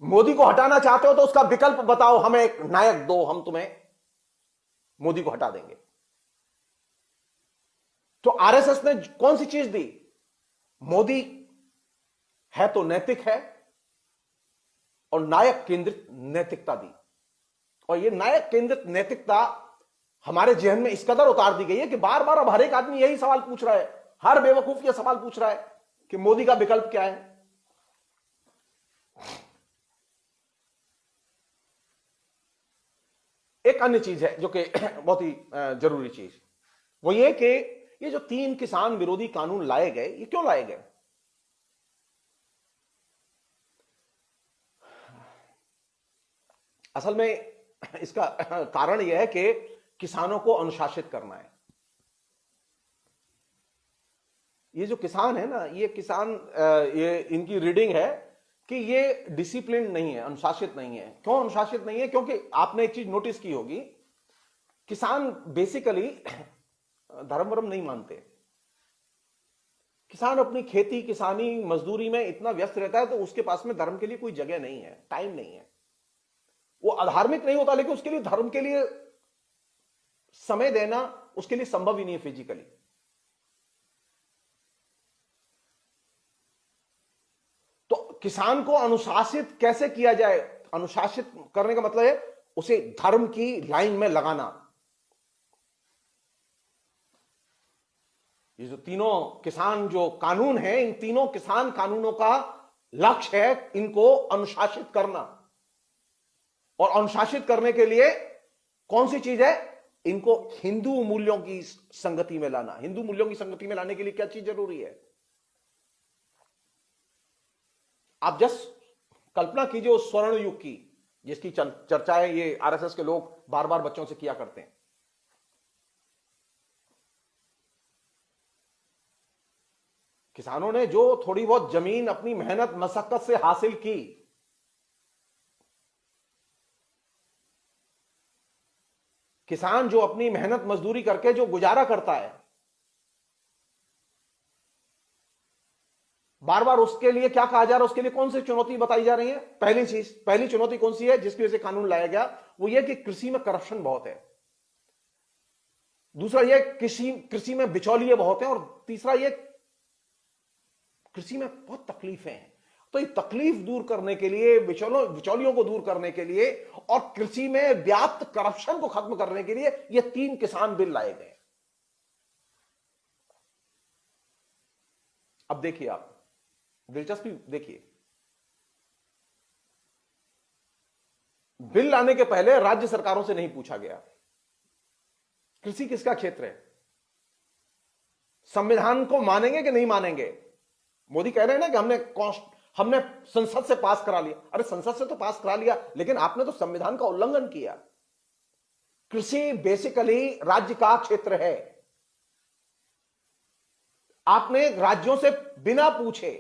मोदी को हटाना चाहते हो तो उसका विकल्प बताओ, हमें एक नायक दो, हम तुम्हें मोदी को हटा देंगे। तो आरएसएस ने कौन सी चीज दी? मोदी है तो नैतिक है, और नायक केंद्रित नैतिकता दी। और यह नायक केंद्रित नैतिकता हमारे जहन में इस कदर उतार दी गई है कि बार बार अब हर एक आदमी यही सवाल पूछ रहा है, हर बेवकूफ यह सवाल पूछ रहा है कि मोदी का विकल्प क्या है। एक अन्य चीज है जो कि बहुत ही जरूरी चीज, वो ये कि ये जो 3 किसान विरोधी कानून लाए गए, ये क्यों लाए गए? असल में इसका कारण यह है कि किसानों को अनुशासित करना है। ये जो किसान है ना, ये किसान, ये इनकी रीडिंग है कि ये डिसिप्लिन नहीं है, अनुशासित नहीं है। क्यों अनुशासित नहीं है? क्योंकि आपने एक चीज नोटिस की होगी, किसान बेसिकली धर्म वर्म नहीं मानते। किसान अपनी खेती, किसानी, मजदूरी में इतना व्यस्त रहता है तो उसके पास में धर्म के लिए कोई जगह नहीं है, टाइम नहीं है। वो अधार्मिक नहीं होता, लेकिन उसके लिए धर्म के लिए समय देना उसके लिए संभव ही नहीं है फिजिकली। तो किसान को अनुशासित कैसे किया जाए? अनुशासित करने का मतलब है उसे धर्म की लाइन में लगाना। ये जो तीनों किसान जो कानून है, इन तीनों किसान कानूनों का लक्ष्य है इनको अनुशासित करना। और अनुशासित करने के लिए कौन सी चीज है? इनको हिंदू मूल्यों की संगति में लाना। हिंदू मूल्यों की संगति में लाने के लिए क्या चीज जरूरी है? आप जस्ट कल्पना कीजिए उस स्वर्ण युग की, जिसकी चर्चाएं ये आरएसएस के लोग बार बार बच्चों से किया करते हैं। किसानों ने जो थोड़ी बहुत जमीन अपनी मेहनत मशक्कत से हासिल की, किसान जो अपनी मेहनत मजदूरी करके जो गुजारा करता है, बार बार उसके लिए क्या कहा जा रहा है? उसके लिए कौन सी चुनौती बताई जा रही है? पहली चुनौती कौन सी है जिसकी वजह से कानून लाया गया? वो ये कि कृषि में करप्शन बहुत है। दूसरा ये कृषि में बिचौलिए बहुत हैं। और तीसरा ये कृषि में बहुत तकलीफें हैं। तो ये तकलीफ दूर करने के लिए, बिचौलियों को दूर करने के लिए और कृषि में व्याप्त करप्शन को खत्म करने के लिए ये 3 किसान बिल लाए गए। अब देखिए, आप दिलचस्पी देखिए, बिल लाने के पहले राज्य सरकारों से नहीं पूछा गया कृषि किसका क्षेत्र है, संविधान को मानेंगे कि नहीं मानेंगे। मोदी कह रहे हैं ना कि हमने संसद से पास करा लिया। अरे संसद से तो पास करा लिया, लेकिन आपने तो संविधान का उल्लंघन किया। कृषि बेसिकली राज्य का क्षेत्र है। आपने राज्यों से बिना पूछे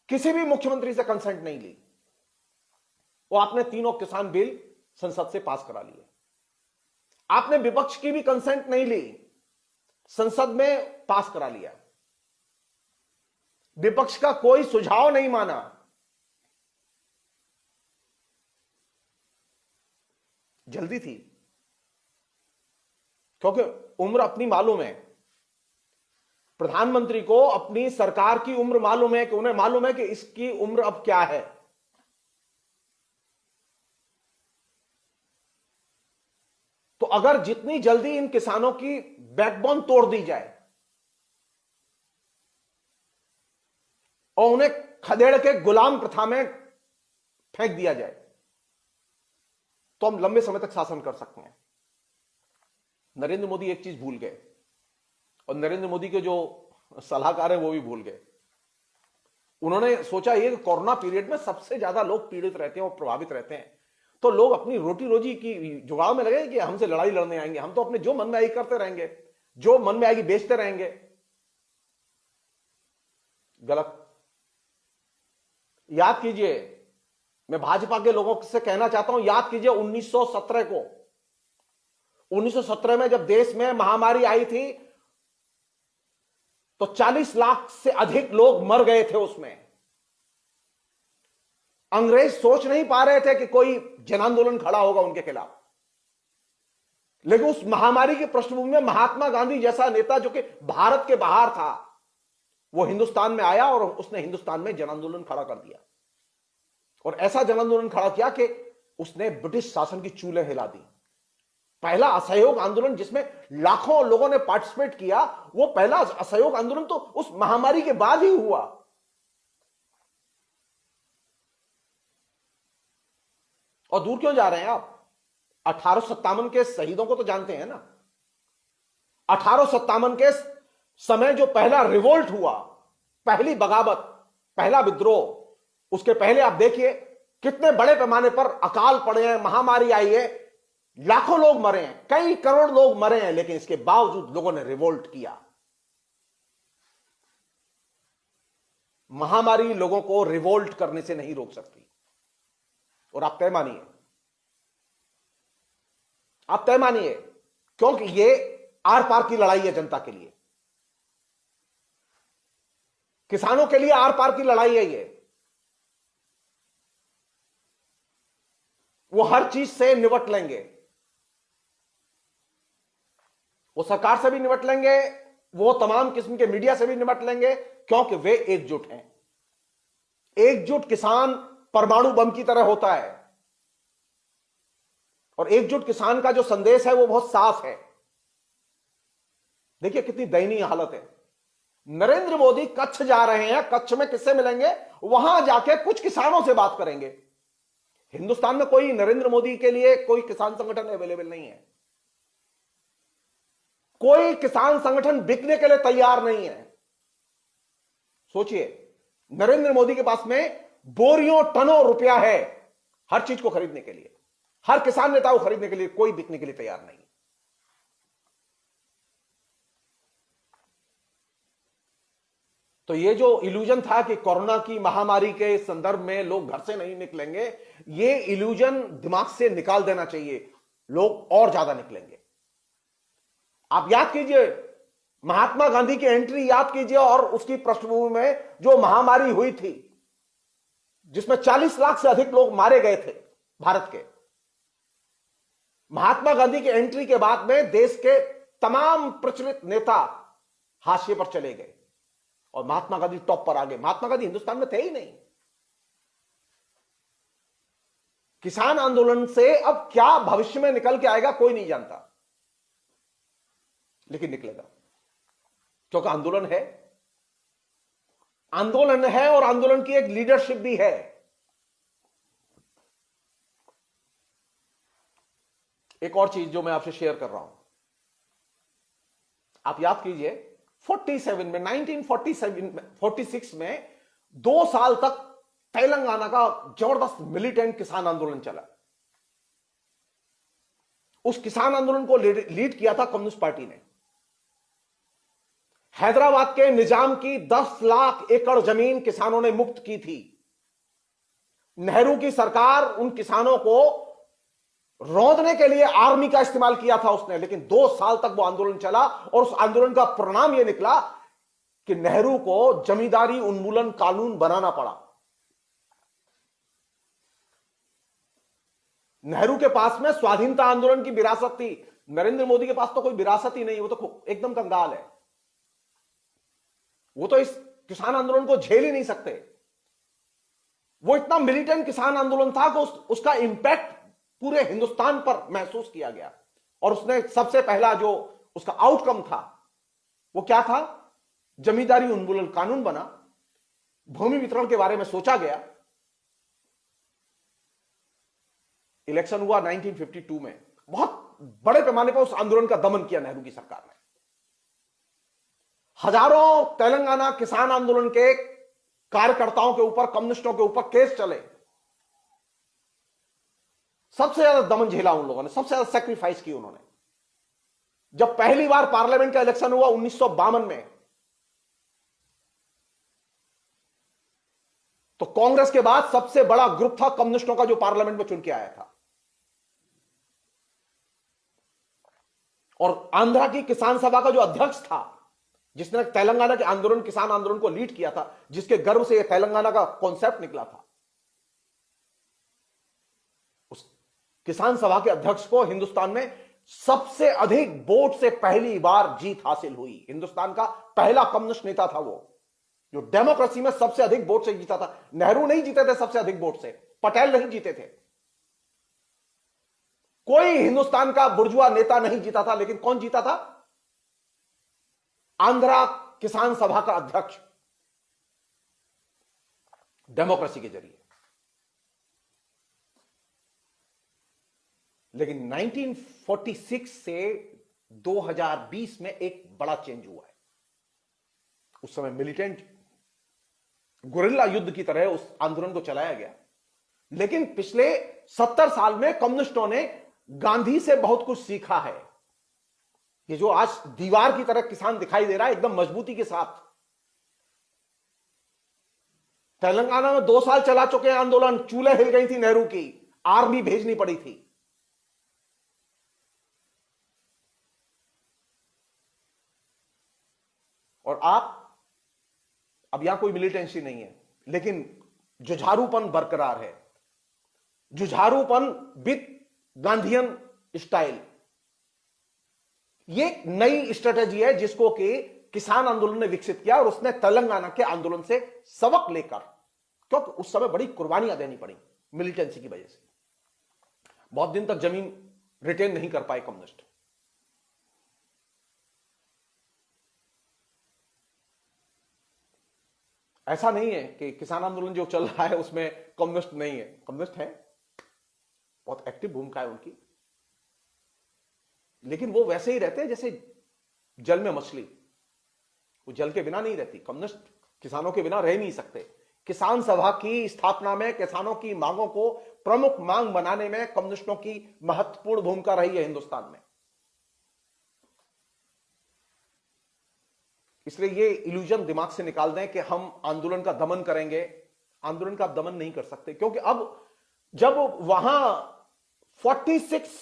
किसी भी मुख्यमंत्री से कंसेंट नहीं ली, वो आपने तीनों किसान बिल संसद से पास करा लिए। आपने विपक्ष की भी कंसेंट नहीं ली, संसद में पास करा लिया। विपक्ष का कोई सुझाव नहीं माना। जल्दी थी क्योंकि उम्र अपनी मालूम है। प्रधानमंत्री को अपनी सरकार की उम्र मालूम है कि उन्हें मालूम है कि इसकी उम्र अब क्या है। तो अगर जितनी जल्दी इन किसानों की बैकबोन तोड़ दी जाए और उन्हें खदेड़ के गुलाम प्रथा में फेंक दिया जाए, तो हम लंबे समय तक शासन कर सकते हैं। नरेंद्र मोदी एक चीज भूल गए, और नरेंद्र मोदी के जो सलाहकार हैं वो भी भूल गए। उन्होंने सोचा ये कोरोना पीरियड में सबसे ज्यादा लोग पीड़ित रहते हैं और प्रभावित रहते हैं, तो लोग अपनी रोटी रोजी की जुगाड़ में लगे कि हमसे लड़ाई लड़ने आएंगे, हम तो अपने जो मन में आएगी करते रहेंगे, जो मन में आएगी बेचते रहेंगे। गलत। याद कीजिए, मैं भाजपा के लोगों से कहना चाहता हूं, याद कीजिए 1917 को। 1917 में जब देश में महामारी आई थी तो 40 लाख से अधिक लोग मर गए थे उसमें। अंग्रेज सोच नहीं पा रहे थे कि कोई जन आंदोलन खड़ा होगा उनके खिलाफ, लेकिन उस महामारी की पृष्ठभूमि में महात्मा गांधी जैसा नेता जो कि भारत के बाहर था, वो हिंदुस्तान में आया और उसने हिंदुस्तान में जन आंदोलन खड़ा कर दिया। और ऐसा जन आंदोलन खड़ा किया कि उसने ब्रिटिश शासन की चूल्हे हिला दी। पहला असहयोग आंदोलन जिसमें लाखों लोगों ने पार्टिसिपेट किया, वो पहला असहयोग आंदोलन तो उस महामारी के बाद ही हुआ। और दूर क्यों जा रहे हैं आप? 1857 के शहीदों को तो जानते हैं ना। 1857 के समय जो पहला रिवोल्ट हुआ, पहली बगावत, पहला विद्रोह, उसके पहले आप देखिए कितने बड़े पैमाने पर अकाल पड़े हैं, महामारी आई है, लाखों लोग मरे हैं, कई करोड़ लोग मरे हैं, लेकिन इसके बावजूद लोगों ने रिवोल्ट किया। महामारी लोगों को रिवोल्ट करने से नहीं रोक सकती। और आप तय मानिए, आप तय मानिए, क्योंकि ये आर पार की लड़ाई है जनता के लिए, किसानों के लिए आर पार की लड़ाई है ये। वो हर चीज से निपट लेंगे, वो सरकार से भी निपट लेंगे, वो तमाम किस्म के मीडिया से भी निपट लेंगे, क्योंकि वे एकजुट हैं। एकजुट किसान परमाणु बम की तरह होता है, और एकजुट किसान का जो संदेश है वो बहुत साफ है। देखिए कितनी दयनीय हालत है। नरेंद्र मोदी कच्छ जा रहे हैं, कच्छ में किससे मिलेंगे? वहां जाके कुछ किसानों से बात करेंगे। हिंदुस्तान में कोई नरेंद्र मोदी के लिए कोई किसान संगठन अवेलेबल नहीं है, कोई किसान संगठन बिकने के लिए तैयार नहीं है। सोचिए, नरेंद्र मोदी के पास में बोरियों टनों रुपया है हर चीज को खरीदने के लिए, हर किसान नेता को खरीदने के लिए, कोई बिकने के लिए तैयार नहीं। तो ये जो इल्यूजन था कि कोरोना की महामारी के संदर्भ में लोग घर से नहीं निकलेंगे, ये इल्यूजन दिमाग से निकाल देना चाहिए। लोग और ज्यादा निकलेंगे। आप याद कीजिए, महात्मा गांधी की एंट्री याद कीजिए, और उसकी पृष्ठभूमि में जो महामारी हुई थी जिसमें 40 लाख से अधिक लोग मारे गए थे भारत के। महात्मा गांधी की एंट्री के बाद में देश के तमाम प्रचलित नेता हाशिए पर चले गए और महात्मा गांधी टॉप पर आ गए। महात्मा गांधी हिंदुस्तान में थे ही नहीं। किसान आंदोलन से अब क्या भविष्य में निकल के आएगा कोई नहीं जानता, लेकिन निकलेगा, क्योंकि आंदोलन है, आंदोलन है, और आंदोलन की एक लीडरशिप भी है। एक और चीज जो मैं आपसे शेयर कर रहा हूं, आप याद कीजिए 47 में 1947 में 2 साल तक तेलंगाना का जबरदस्त मिलिटेंट किसान आंदोलन चला। उस किसान आंदोलन को लीड किया था कम्युनिस्ट पार्टी ने। हैदराबाद के निजाम की 10 लाख एकड़ जमीन किसानों ने मुक्त की थी। नेहरू की सरकार उन किसानों को रौंदने के लिए आर्मी का इस्तेमाल किया था उसने, लेकिन 2 साल तक वो आंदोलन चला और उस आंदोलन का परिणाम यह निकला कि नेहरू को जमींदारी उन्मूलन कानून बनाना पड़ा। नेहरू के पास में स्वाधीनता आंदोलन की विरासत थी, नरेंद्र मोदी के पास तो कोई विरासत ही नहीं, वो तो एकदम कंगाल है। वो तो इस किसान आंदोलन को झेल ही नहीं सकते। वो इतना मिलिटेंट किसान आंदोलन था कि उसका इंपैक्ट पूरे हिंदुस्तान पर महसूस किया गया। और उसने सबसे पहला जो उसका आउटकम था वो क्या था? जमींदारी उन्मूलन कानून बना, भूमि वितरण के बारे में सोचा गया, इलेक्शन हुआ 1952 में। बहुत बड़े पैमाने पर उस आंदोलन का दमन किया नेहरू की सरकार ने। हजारों तेलंगाना किसान आंदोलन के कार्यकर्ताओं के ऊपर, कम्युनिस्टों के ऊपर केस चले। सबसे ज्यादा दमन झेला उन लोगों ने, सबसे ज्यादा सेक्रीफाइस की उन्होंने। जब पहली बार पार्लियामेंट का इलेक्शन हुआ 1952 में, तो कांग्रेस के बाद सबसे बड़ा ग्रुप था कम्युनिस्टों का जो पार्लियामेंट में चुन के आया था। और आंध्रा की किसान सभा का जो अध्यक्ष था, जिसने तेलंगाना के आंदोलन, किसान आंदोलन को लीड किया था, जिसके गर्व से यह तेलंगाना का कॉन्सेप्ट निकला था, उस किसान सभा के अध्यक्ष को हिंदुस्तान में सबसे अधिक वोट से पहली बार जीत हासिल हुई। हिंदुस्तान का पहला कम्युनिस्ट नेता था वो, जो डेमोक्रेसी में सबसे अधिक वोट से जीता था। नेहरू नहीं जीते थे सबसे अधिक वोट से, पटेल नहीं जीते थे, कोई हिंदुस्तान का बुर्जुआ नेता नहीं जीता था, लेकिन कौन जीता था? आंध्रा किसान सभा का अध्यक्ष, डेमोक्रेसी के जरिए। लेकिन 1946 से 2020 में एक बड़ा चेंज हुआ है। उस समय मिलिटेंट गुरिल्ला युद्ध की तरह उस आंदोलन को चलाया गया, लेकिन पिछले 70 साल में कम्युनिस्टों ने गांधी से बहुत कुछ सीखा है। ये जो आज दीवार की तरह किसान दिखाई दे रहा है, एकदम मजबूती के साथ। तेलंगाना में 2 साल चला चुके हैं आंदोलन, चूल्हे हिल गई थी नेहरू की, आर्मी भेजनी पड़ी थी। और आप, अब यहां कोई मिलिटेंसी नहीं है, लेकिन जुझारूपन बरकरार है। जुझारूपन विद गांधीयन स्टाइल। ये एक नई स्ट्रेटेजी है जिसको कि किसान आंदोलन ने विकसित किया, और उसने तेलंगाना के आंदोलन से सबक लेकर, क्योंकि उस समय बड़ी कुर्बानियां देनी पड़ी मिलिटेंसी की वजह से। बहुत दिन तक जमीन रिटेन नहीं कर पाए कम्युनिस्ट। ऐसा नहीं है कि किसान आंदोलन जो चल रहा है उसमें कम्युनिस्ट नहीं है, कम्युनिस्ट है, बहुत एक्टिव भूमिका है उनकी, लेकिन वो वैसे ही रहते हैं जैसे जल में मछली। वो जल के बिना नहीं रहती। कम्युनिस्ट किसानों के बिना रह नहीं सकते। किसान सभा की स्थापना में किसानों की मांगों को प्रमुख मांग बनाने में कम्युनिस्टों की महत्वपूर्ण भूमिका रही है हिंदुस्तान में। इसलिए ये इल्यूजन दिमाग से निकाल दें कि हम आंदोलन का दमन करेंगे। आंदोलन का आप दमन नहीं कर सकते, क्योंकि अब जब वहां 46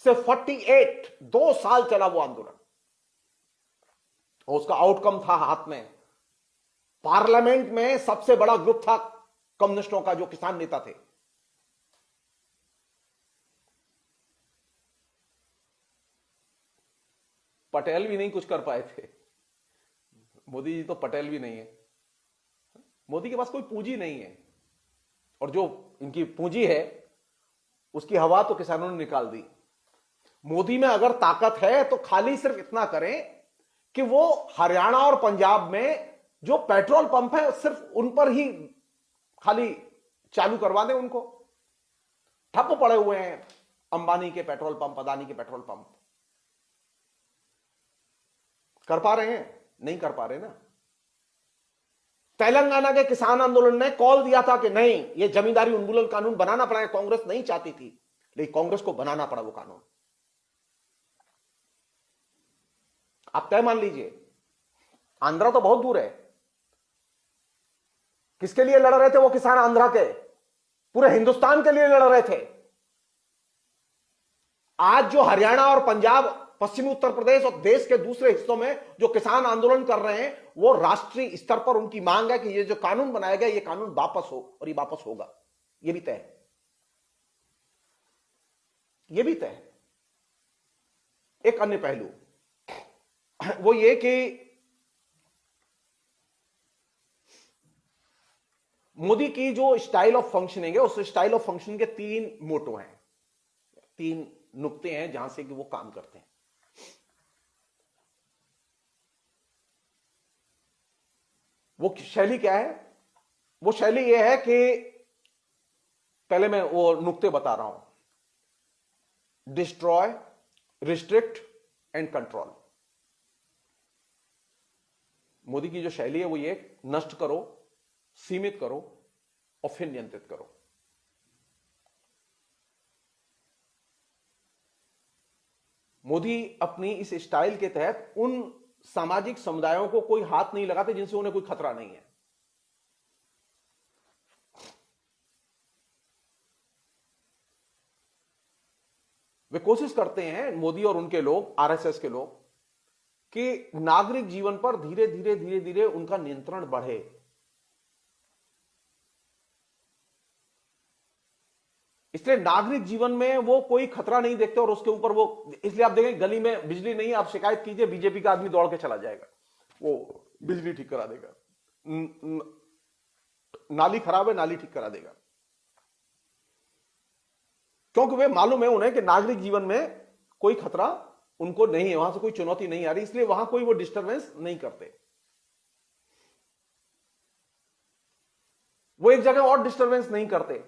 से 48 2 साल चला वो आंदोलन, और उसका आउटकम था हाथ में। पार्लियामेंट में सबसे बड़ा ग्रुप था कम्युनिस्टों का, जो किसान नेता थे। पटेल भी नहीं कुछ कर पाए थे। मोदी जी तो पटेल भी नहीं है। मोदी के पास कोई पूंजी नहीं है, और जो इनकी पूंजी है उसकी हवा तो किसानों ने निकाल दी। मोदी में अगर ताकत है तो खाली सिर्फ इतना करें कि वो हरियाणा और पंजाब में जो पेट्रोल पंप है सिर्फ उन पर ही खाली चालू करवा दें। उनको ठप पड़े हुए हैं अंबानी के पेट्रोल पंप, अदानी के पेट्रोल पंप। कर पा रहे हैं? नहीं कर पा रहे ना। तेलंगाना के किसान आंदोलन ने कॉल दिया था कि नहीं, ये जमींदारी उन्मूलन कानून बनाना पड़ा है। कांग्रेस नहीं चाहती थी, लेकिन कांग्रेस को बनाना पड़ा वो कानून। आप तय मान लीजिए, आंध्रा तो बहुत दूर है। किसके लिए लड़ रहे थे वो किसान? आंध्रा के, पूरे हिंदुस्तान के लिए लड़ रहे थे। आज जो हरियाणा और पंजाब, पश्चिमी उत्तर प्रदेश और देश के दूसरे हिस्सों में जो किसान आंदोलन कर रहे हैं, वो राष्ट्रीय स्तर पर उनकी मांग है कि ये जो कानून बनाया गया, ये कानून वापस हो, और ये वापस होगा। ये भी तय है, ये भी तय है। एक अन्य पहलू वो ये कि मोदी की जो स्टाइल ऑफ फंक्शनिंग है, उस स्टाइल ऑफ फंक्शनिंग के 3 मोटो हैं, 3 नुक्ते हैं जहां से कि वो काम करते हैं। वो शैली क्या है? वो शैली ये है कि पहले मैं वो नुक्ते बता रहा हूं। Destroy, restrict and control. Modi की जो शैली है वो ये, नष्ट करो, सीमित करो और फिर नियंत्रित करो। मोदी अपनी इस स्टाइल के तहत उन सामाजिक समुदायों को कोई हाथ नहीं लगाते जिनसे उन्हें कोई खतरा नहीं है। वे कोशिश करते हैं, मोदी और उनके लोग, आरएसएस के लोग, कि नागरिक जीवन पर धीरे धीरे धीरे धीरे उनका नियंत्रण बढ़े। इसलिए नागरिक जीवन में वो कोई खतरा नहीं देखते और उसके ऊपर वो, इसलिए आप देखें गली में बिजली नहीं, आप शिकायत कीजिए, बीजेपी का आदमी दौड़ के चला जाएगा, वो बिजली ठीक करा देगा। नाली खराब है, नाली ठीक करा देगा, क्योंकि वे मालूम है उन्हें कि नागरिक जीवन में कोई खतरा उनको नहीं है, वहां से कोई चुनौती नहीं आ रही, इसलिए वहां कोई वो डिस्टरबेंस नहीं करते। वो एक जगह और डिस्टरबेंस नहीं करते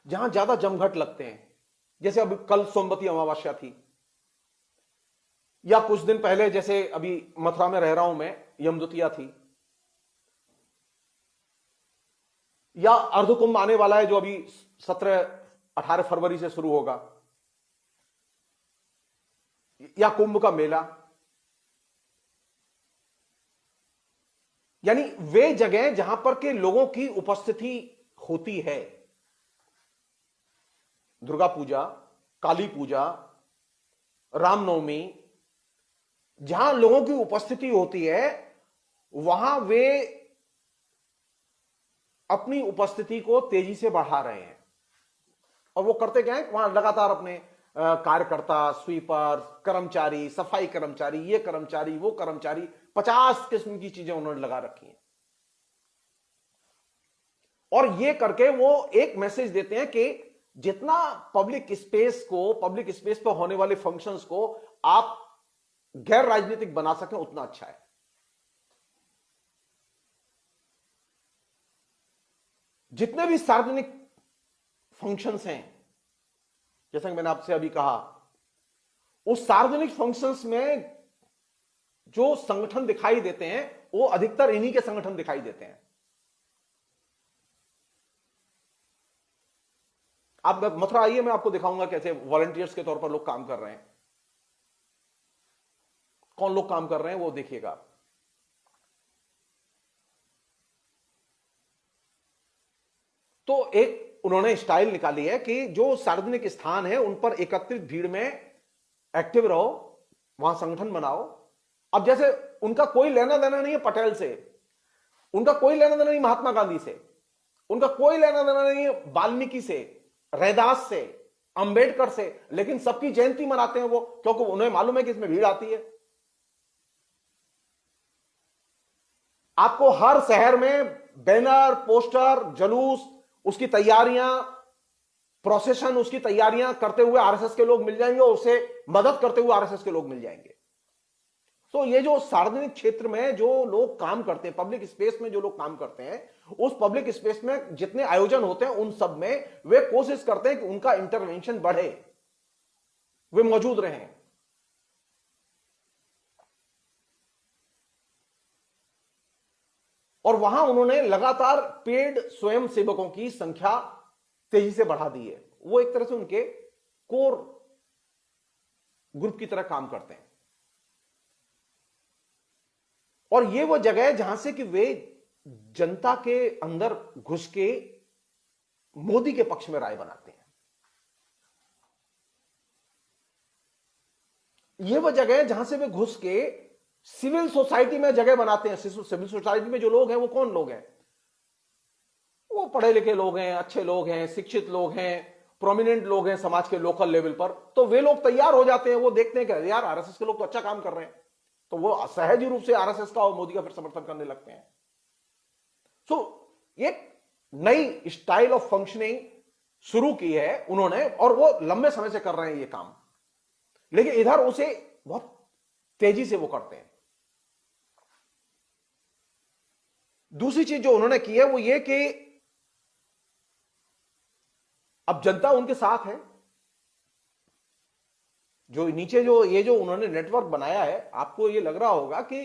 जहां ज्यादा जमघट लगते हैं, जैसे अभी कल सोमवती अमावस्या थी, या कुछ दिन पहले जैसे अभी मथुरा में रह रहा हूं मैं, यमद्वितीया थी, या अर्धकुंभ आने वाला है जो अभी 17-18 फरवरी से शुरू होगा, या कुंभ का मेला। यानी वे जगह जहां पर के लोगों की उपस्थिति होती है, दुर्गा पूजा, काली पूजा, रामनवमी, जहां लोगों की उपस्थिति होती है, वहां वे अपनी उपस्थिति को तेजी से बढ़ा रहे हैं। और वो करते क्या है, वहां लगातार अपने कार्यकर्ता, स्वीपर, कर्मचारी, सफाई कर्मचारी, ये कर्मचारी, वो कर्मचारी, 50 किस्म की चीजें उन्होंने लगा रखी हैं। और ये करके वो एक मैसेज देते हैं कि जितना पब्लिक स्पेस पर होने वाले फंक्शंस को आप गैर राजनीतिक बना सकें, उतना अच्छा है। जितने भी सार्वजनिक फंक्शंस हैं, जैसा कि मैंने आपसे अभी कहा, उस सार्वजनिक फंक्शंस में जो संगठन दिखाई देते हैं, वो अधिकतर इन्हीं के संगठन दिखाई देते हैं। आप मथुरा आइए, मैं आपको दिखाऊंगा कैसे वॉलंटियर्स के तौर पर लोग काम कर रहे हैं। कौन लोग काम कर रहे हैं वो देखिएगा। तो एक उन्होंने स्टाइल निकाली है कि जो सार्वजनिक स्थान है उन पर एकत्रित भीड़ में एक्टिव रहो, वहां संगठन बनाओ। अब जैसे उनका कोई लेना देना नहीं है पटेल से, उनका कोई लेना देना नहीं महात्मा गांधी से, उनका कोई लेना देना नहीं है वाल्मीकि से, रैदास से, अंबेडकर से, लेकिन सबकी जयंती मनाते हैं वो, क्योंकि उन्हें मालूम है कि इसमें भीड़ आती है। आपको हर शहर में बैनर, पोस्टर, जुलूस, उसकी तैयारियां, प्रोसेशन, उसकी तैयारियां करते हुए आरएसएस के लोग मिल जाएंगे और उसे मदद करते हुए आरएसएस के लोग मिल जाएंगे। तो ये जो सार्वजनिक क्षेत्र में जो लोग काम करते हैं, पब्लिक स्पेस में जो लोग काम करते हैं, उस पब्लिक स्पेस में जितने आयोजन होते हैं उन सब में वे कोशिश करते हैं कि उनका इंटरवेंशन बढ़े, वे मौजूद रहें। और वहां उन्होंने लगातार पेड स्वयं सेवकों की संख्या तेजी से बढ़ा दी है। वो एक तरह से उनके कोर ग्रुप की तरह काम करते हैं। और ये वो जगह है जहां से कि वे जनता के अंदर घुस के मोदी के पक्ष में राय बनाते हैं। ये वो जगह है जहां से वे घुस के सिविल सोसाइटी में जगह बनाते हैं। सिविल सोसाइटी में जो लोग हैं वो कौन लोग हैं? वो पढ़े लिखे लोग हैं, अच्छे लोग हैं, शिक्षित लोग हैं, प्रोमिनेंट लोग हैं समाज के लोकल लेवल पर। तो वे लोग तैयार हो जाते हैं, वो देखते हैं कि यार आरएसएस के लोग तो अच्छा काम कर रहे हैं, तो वो सहज रूप से आरएसएस का और मोदी का फिर समर्थन करने लगते हैं। सो एक नई स्टाइल ऑफ फंक्शनिंग शुरू की है उन्होंने, और वो लंबे समय से कर रहे हैं ये काम, लेकिन इधर उसे बहुत तेजी से वो करते हैं। दूसरी चीज जो उन्होंने की है वो ये कि अब जनता उनके साथ है। जो नीचे जो ये जो उन्होंने नेटवर्क बनाया है, आपको ये लग रहा होगा कि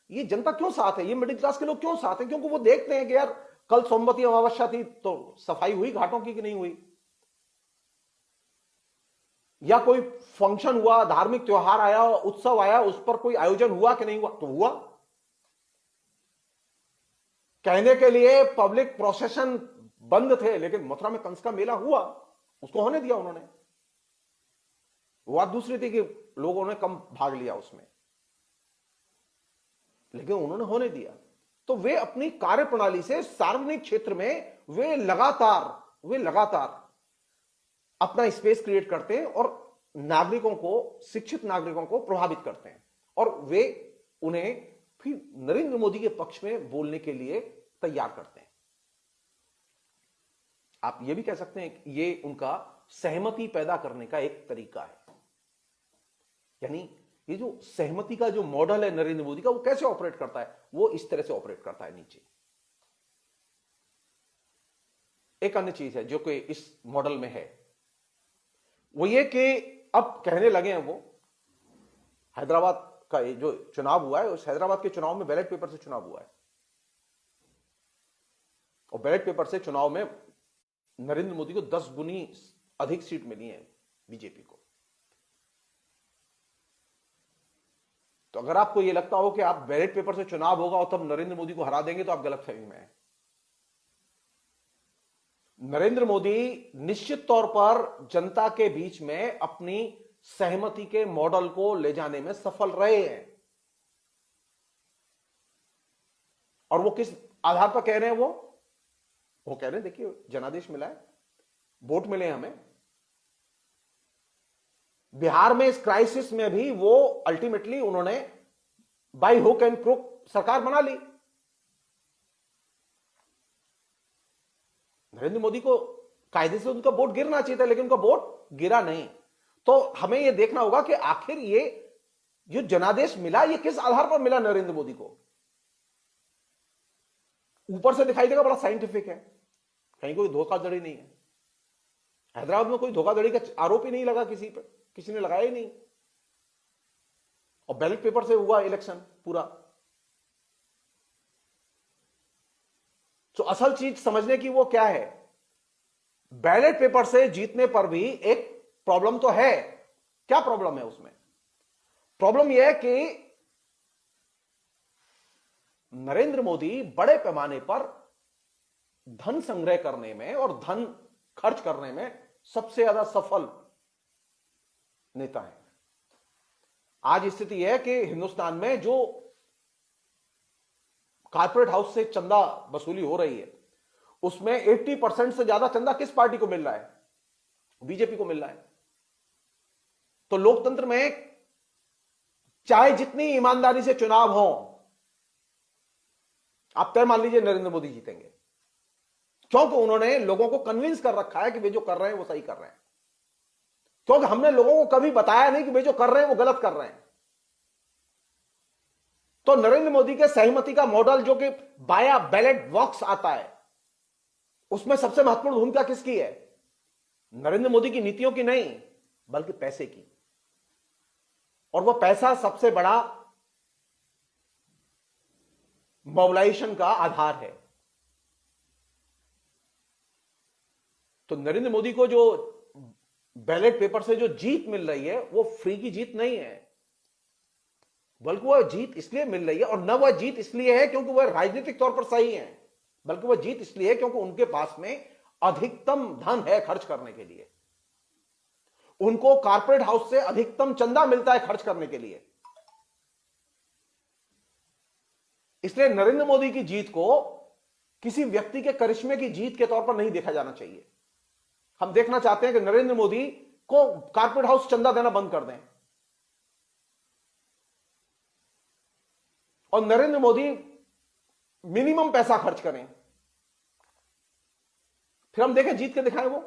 ये जनता क्यों साथ है, ये मिडिल क्लास के लोग क्यों साथ हैं? क्योंकि वो देखते हैं कि यार कल सोमवती अमावस्या थी तो सफाई हुई घाटों की कि नहीं हुई, या कोई फंक्शन हुआ, धार्मिक त्योहार आया, उत्सव आया, उस पर कोई आयोजन हुआ कि नहीं हुआ, तो हुआ। कहने के लिए पब्लिक प्रोसेशन बंद थे, लेकिन मथुरा में कंस का मेला हुआ, उसको होने दिया उन्होंने। वो बात दूसरी थी कि लोगों ने कम भाग लिया उसमें, लेकिन उन्होंने होने दिया। तो वे अपनी कार्यप्रणाली से सार्वजनिक क्षेत्र में वे लगातार अपना स्पेस क्रिएट करते हैं और नागरिकों को, शिक्षित नागरिकों को प्रभावित करते हैं, और वे उन्हें फिर नरेंद्र मोदी के पक्ष में बोलने के लिए तैयार करते हैं। आप ये भी कह सकते हैं कि ये उनका सहमति पैदा करने का एक तरीका है। यानी ये जो सहमति का जो मॉडल है नरेंद्र मोदी का, वो कैसे ऑपरेट करता है? वो इस तरह से ऑपरेट करता है नीचे। एक अन्य चीज है जो कि इस मॉडल में है, वो ये कि अब कहने लगे हैं वो, हैदराबाद का जो चुनाव हुआ है, उस हैदराबाद के चुनाव में बैलेट पेपर से चुनाव हुआ है, और बैलेट पेपर से चुनाव में नरेंद्र मोदी को 10 गुनी अधिक सीट मिली है बीजेपी को। तो अगर आपको यह लगता हो कि आप बैलेट पेपर से चुनाव होगा और तब नरेंद्र मोदी को हरा देंगे, तो आप गलतफहमी में हैं। नरेंद्र मोदी निश्चित तौर पर जनता के बीच में अपनी सहमति के मॉडल को ले जाने में सफल रहे हैं। और वो किस आधार पर कह रहे हैं? वो कह रहे हैं देखिए जनादेश मिला है, वोट मिले हमें। बिहार में इस क्राइसिस में भी वो अल्टीमेटली उन्होंने बाय हुक एंड क्रुक सरकार बना ली। नरेंद्र मोदी को कायदे से उनका वोट गिरना चाहिए था, लेकिन उनका वोट गिरा नहीं। तो हमें यह देखना होगा कि आखिर ये जो जनादेश मिला, ये किस आधार पर मिला नरेंद्र मोदी को। ऊपर से दिखाई देगा बड़ा साइंटिफिक है, कहीं कोई धोखाधड़ी नहीं है। हैदराबाद में कोई धोखाधड़ी का आरोप ही नहीं लगा किसी पर, किसी ने लगाया ही नहीं, और बैलेट पेपर से हुआ इलेक्शन पूरा। तो असल चीज समझने की वो क्या है, बैलेट पेपर से जीतने पर भी एक प्रॉब्लम तो है। क्या प्रॉब्लम है उसमें? प्रॉब्लम यह है कि नरेंद्र मोदी बड़े पैमाने पर धन संग्रह करने में और धन खर्च करने में सबसे ज्यादा सफल नेता है। आज स्थिति यह है कि हिंदुस्तान में जो कॉर्पोरेट हाउस से चंदा वसूली हो रही है, उसमें 80% से ज्यादा चंदा किस पार्टी को मिल रहा है? बीजेपी को मिल रहा है। तो लोकतंत्र में चाहे जितनी ईमानदारी से चुनाव हो, आप तय मान लीजिए नरेंद्र मोदी जीतेंगे, क्योंकि उन्होंने लोगों को कन्विंस कर रखा है कि वे जो कर रहे हैं वो सही कर रहे हैं। क्योंकि हमने लोगों को कभी बताया नहीं कि वे जो कर रहे हैं वो गलत कर रहे हैं। तो नरेंद्र मोदी के सहमति का मॉडल जो कि बाया बैलेट बॉक्स आता है, उसमें सबसे महत्वपूर्ण भूमिका किसकी है? नरेंद्र मोदी की नीतियों की नहीं, बल्कि पैसे की। और वह पैसा सबसे बड़ा मोबिलाइजेशन का आधार है। तो नरेंद्र मोदी को जो बैलेट पेपर से जो जीत मिल रही है वो फ्री की जीत नहीं है, बल्कि वह जीत इसलिए मिल रही है, और न वह जीत इसलिए है क्योंकि वह राजनीतिक तौर पर सही है, बल्कि वह जीत इसलिए है क्योंकि उनके पास में अधिकतम धन है खर्च करने के लिए। उनको कॉर्पोरेट हाउस से अधिकतम चंदा मिलता है खर्च करने के लिए। इसलिए नरेंद्र मोदी की जीत को किसी व्यक्ति के करिश्मे की जीत के तौर पर नहीं देखा जाना चाहिए। हम देखना चाहते हैं कि नरेंद्र मोदी को कॉर्पोरेट हाउस चंदा देना बंद कर दें और नरेंद्र मोदी मिनिमम पैसा खर्च करें, फिर हम देखें जीत के दिखाएं। वो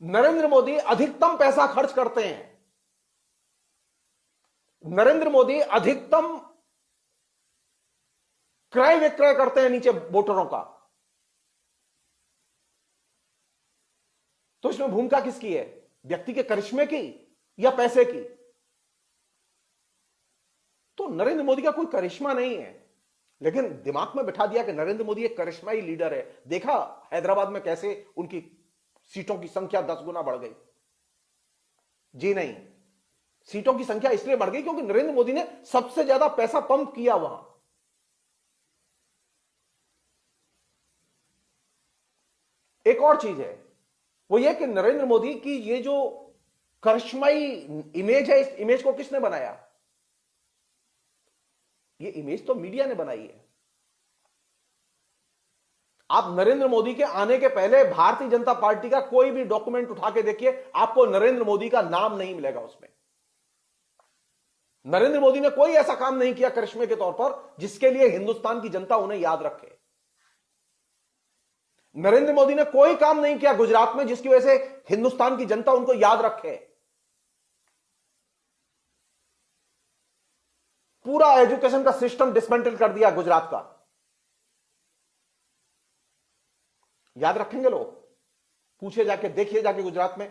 नरेंद्र मोदी अधिकतम पैसा खर्च करते हैं, नरेंद्र मोदी अधिकतम क्रय विक्रय करते हैं नीचे वोटरों का। तो इसमें भूमिका किसकी है, व्यक्ति के करिश्मे की या पैसे की? तो नरेंद्र मोदी का कोई करिश्मा नहीं है, लेकिन दिमाग में बिठा दिया कि नरेंद्र मोदी एक करिश्माई लीडर है। देखा हैदराबाद में कैसे उनकी सीटों की संख्या 10 गुना बढ़ गई? जी नहीं, सीटों की संख्या इसलिए बढ़ गई क्योंकि नरेंद्र मोदी ने सबसे ज्यादा पैसा पंप किया वहां। एक और चीज है, वो ये कि नरेंद्र मोदी की ये जो करिश्माई इमेज है, इस इमेज को किसने बनाया? ये इमेज तो मीडिया ने बनाई है। आप नरेंद्र मोदी के आने के पहले भारतीय जनता पार्टी का कोई भी डॉक्यूमेंट उठा के देखिए, आपको नरेंद्र मोदी का नाम नहीं मिलेगा उसमें। नरेंद्र मोदी ने कोई ऐसा काम नहीं किया करिश्मे के तौर पर जिसके लिए हिंदुस्तान की जनता उन्हें याद रखे। नरेंद्र मोदी ने कोई काम नहीं किया गुजरात में जिसकी वजह से हिंदुस्तान की जनता उनको याद रखे। पूरा एजुकेशन का सिस्टम डिसमेंटल कर दिया गुजरात का। याद रखेंगे लोग? पूछे जाके, देखिए जाके गुजरात में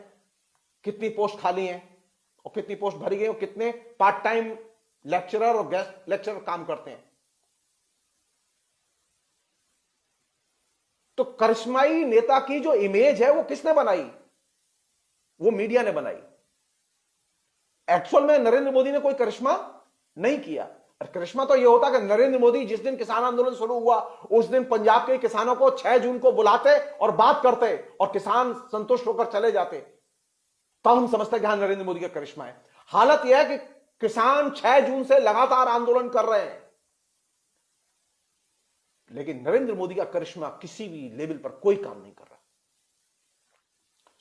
कितनी पोस्ट खाली हैं और कितनी पोस्ट भरी गई और कितने पार्ट टाइम लेक्चरर और गेस्ट लेक्चरर काम करते हैं। तो करिश्माई नेता की जो इमेज है वो किसने बनाई? वो मीडिया ने बनाई। एक्चुअल में नरेंद्र मोदी ने कोई करिश्मा नहीं किया। करिश्मा तो यह होता कि नरेंद्र मोदी जिस दिन किसान आंदोलन शुरू हुआ उस दिन पंजाब के किसानों को 6 जून को बुलाते और बात करते और किसान संतुष्ट होकर चले जाते, तब हम समझते कि हां नरेंद्र मोदी का करिश्मा है। हालत यह है कि किसान 6 जून से लगातार आंदोलन कर रहे हैं, लेकिन नरेंद्र मोदी का करिश्मा किसी भी लेवल पर कोई काम नहीं कर रहा।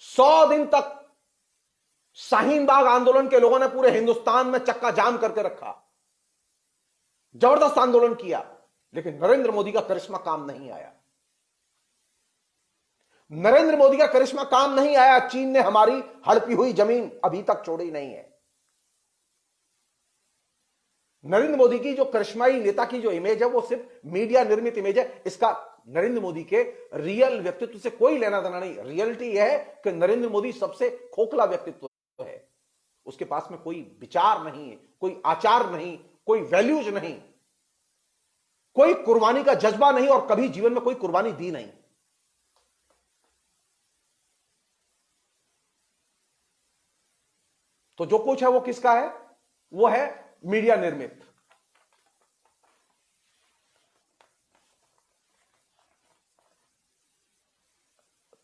100 दिन तक शाहीन बाग आंदोलन के लोगों ने पूरे हिंदुस्तान में चक्का जाम करके रखा, जबरदस्त आंदोलन किया, लेकिन नरेंद्र मोदी का करिश्मा काम नहीं आया। नरेंद्र मोदी का करिश्मा काम नहीं आया। चीन ने हमारी हड़पी हुई जमीन अभी तक छोड़ी नहीं है। नरेंद्र मोदी की जो करिश्माई नेता की जो इमेज है वो सिर्फ मीडिया निर्मित इमेज है। इसका नरेंद्र मोदी के रियल व्यक्तित्व से कोई लेना देना नहीं। रियलिटी यह है कि नरेंद्र मोदी सबसे खोखला व्यक्तित्व है। उसके पास में कोई विचार नहीं है, कोई आचार नहीं, कोई वैल्यूज नहीं, कोई कुर्बानी का जज्बा नहीं और कभी जीवन में कोई कुर्बानी दी नहीं। तो जो कुछ है वो किसका है? वो है मीडिया निर्मित।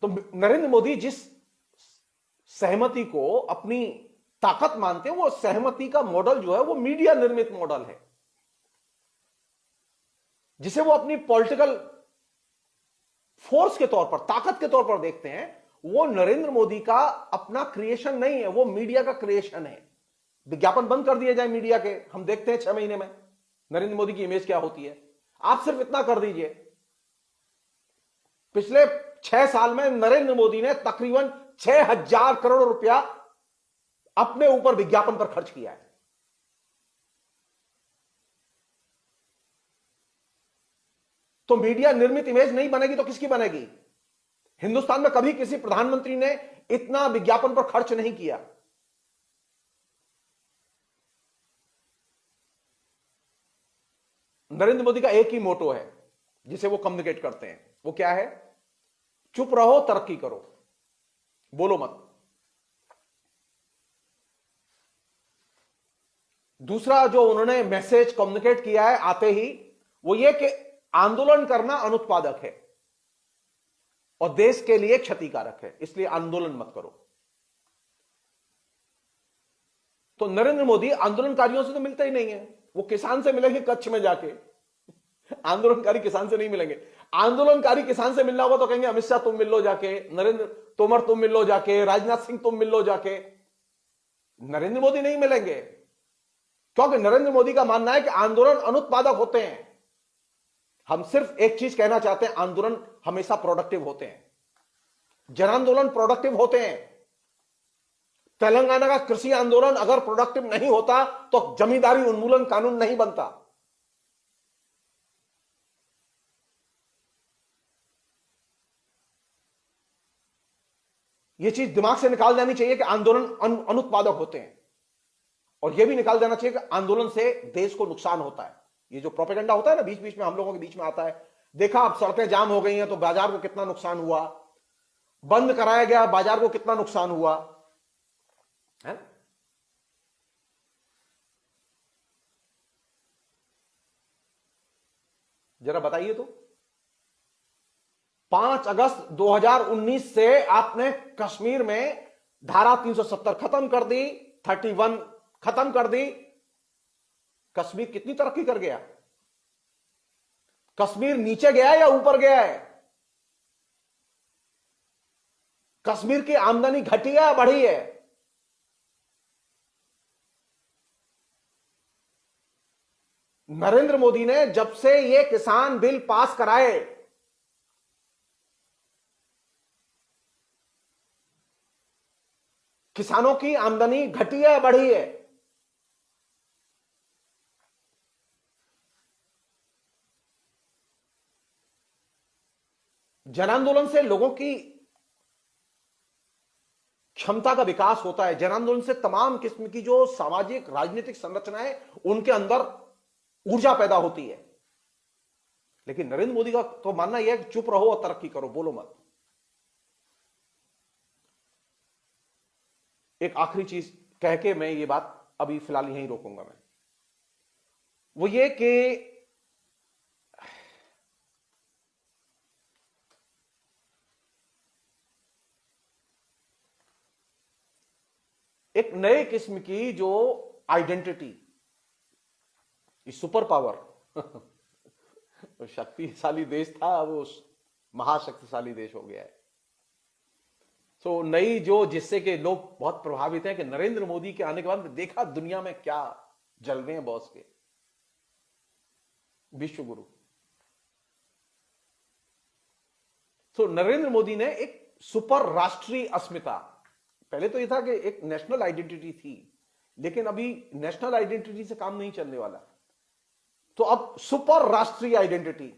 तो नरेंद्र मोदी जिस सहमति को अपनी ताकत मानते हैं, वो सहमति का मॉडल जो है वो मीडिया निर्मित मॉडल है, जिसे वो अपनी पॉलिटिकल फोर्स के तौर पर, ताकत के तौर पर देखते हैं। वो नरेंद्र मोदी का अपना क्रिएशन नहीं है, वो मीडिया का क्रिएशन है। विज्ञापन बंद कर दिए जाए मीडिया के, हम देखते हैं 6 महीने में नरेंद्र मोदी की इमेज क्या होती है। आप सिर्फ इतना कर दीजिए, पिछले 6 साल में नरेंद्र मोदी ने तकरीबन 6,000 करोड़ रुपया अपने ऊपर विज्ञापन पर खर्च किया है। तो मीडिया निर्मित इमेज नहीं बनेगी तो किसकी बनेगी? हिंदुस्तान में कभी किसी प्रधानमंत्री ने इतना विज्ञापन पर खर्च नहीं किया। नरेंद्र मोदी का एक ही मोटो है जिसे वो कम्युनिकेट करते हैं, वो क्या है? चुप रहो, तरक्की करो, बोलो मत। दूसरा जो उन्होंने मैसेज कम्युनिकेट किया है आते ही, वो ये कि आंदोलन करना अनुत्पादक है और देश के लिए क्षतिकारक है, इसलिए आंदोलन मत करो। तो नरेंद्र मोदी आंदोलनकारियों से तो मिलते ही नहीं है, वो किसान से मिलेंगे कच्छ में जाके, आंदोलनकारी किसान से नहीं मिलेंगे। आंदोलनकारी किसान से मिलना होगा तो कहेंगे अमित शाह तुम मिल लो जाके, नरेंद्र तोमर तुम मिल लो जाके, राजनाथ सिंह तुम मिल लो जाके। नरेंद्र मोदी नहीं मिलेंगे, क्योंकि नरेंद्र मोदी का मानना है कि आंदोलन अनुत्पादक होते हैं। हम सिर्फ एक चीज कहना चाहते हैं, आंदोलन हमेशा प्रोडक्टिव होते हैं, जन आंदोलन प्रोडक्टिव होते हैं। तेलंगाना का कृषि आंदोलन अगर प्रोडक्टिव नहीं होता तो जमींदारी उन्मूलन कानून नहीं बनता। यह चीज दिमाग से निकाल जानी चाहिए कि आंदोलन अनुत्पादक होते हैं, और यह भी निकाल जाना चाहिए कि आंदोलन से देश को नुकसान होता है। ये जो प्रोपेगेंडा होता है ना बीच बीच में हम लोगों के बीच में आता है, देखा अब सड़कें जाम हो गई हैं तो बाजार को कितना नुकसान हुआ, बंद कराया गया बाजार को कितना नुकसान हुआ है। जरा बताइए तो 5 अगस्त 2019 से आपने कश्मीर में धारा 370 खत्म कर दी, 31 खत्म कर दी। कश्मीर कितनी तरक्की कर गया? कश्मीर नीचे गया है या ऊपर गया है? कश्मीर की आमदनी घटी है या बढ़ी है? नरेंद्र मोदी ने जब से ये किसान बिल पास कराए, किसानों की आमदनी घटी है या बढ़ी है? जन आंदोलन से लोगों की क्षमता का विकास होता है, जन आंदोलन से तमाम किस्म की जो सामाजिक राजनीतिक संरचनाएं उनके अंदर ऊर्जा पैदा होती है। लेकिन नरेंद्र मोदी का तो मानना यह है कि चुप रहो और तरक्की करो, बोलो मत। एक आखिरी चीज कह के मैं ये बात अभी फिलहाल यहीं रोकूंगा मैं, वो ये कि एक नए किस्म की जो आइडेंटिटी, सुपर पावर शक्तिशाली देश था वो महाशक्तिशाली देश हो गया है। तो नई जो जिससे कि लोग बहुत प्रभावित हैं कि नरेंद्र मोदी के आने के बाद देखा दुनिया में क्या जलवे हैं बॉस के, विश्व गुरु। तो नरेंद्र मोदी ने एक सुपर राष्ट्रीय अस्मिता, पहले तो यह था कि एक नेशनल आइडेंटिटी थी, लेकिन अभी नेशनल आइडेंटिटी से काम नहीं चलने वाला, तो अब सुपर राष्ट्रीय आइडेंटिटी,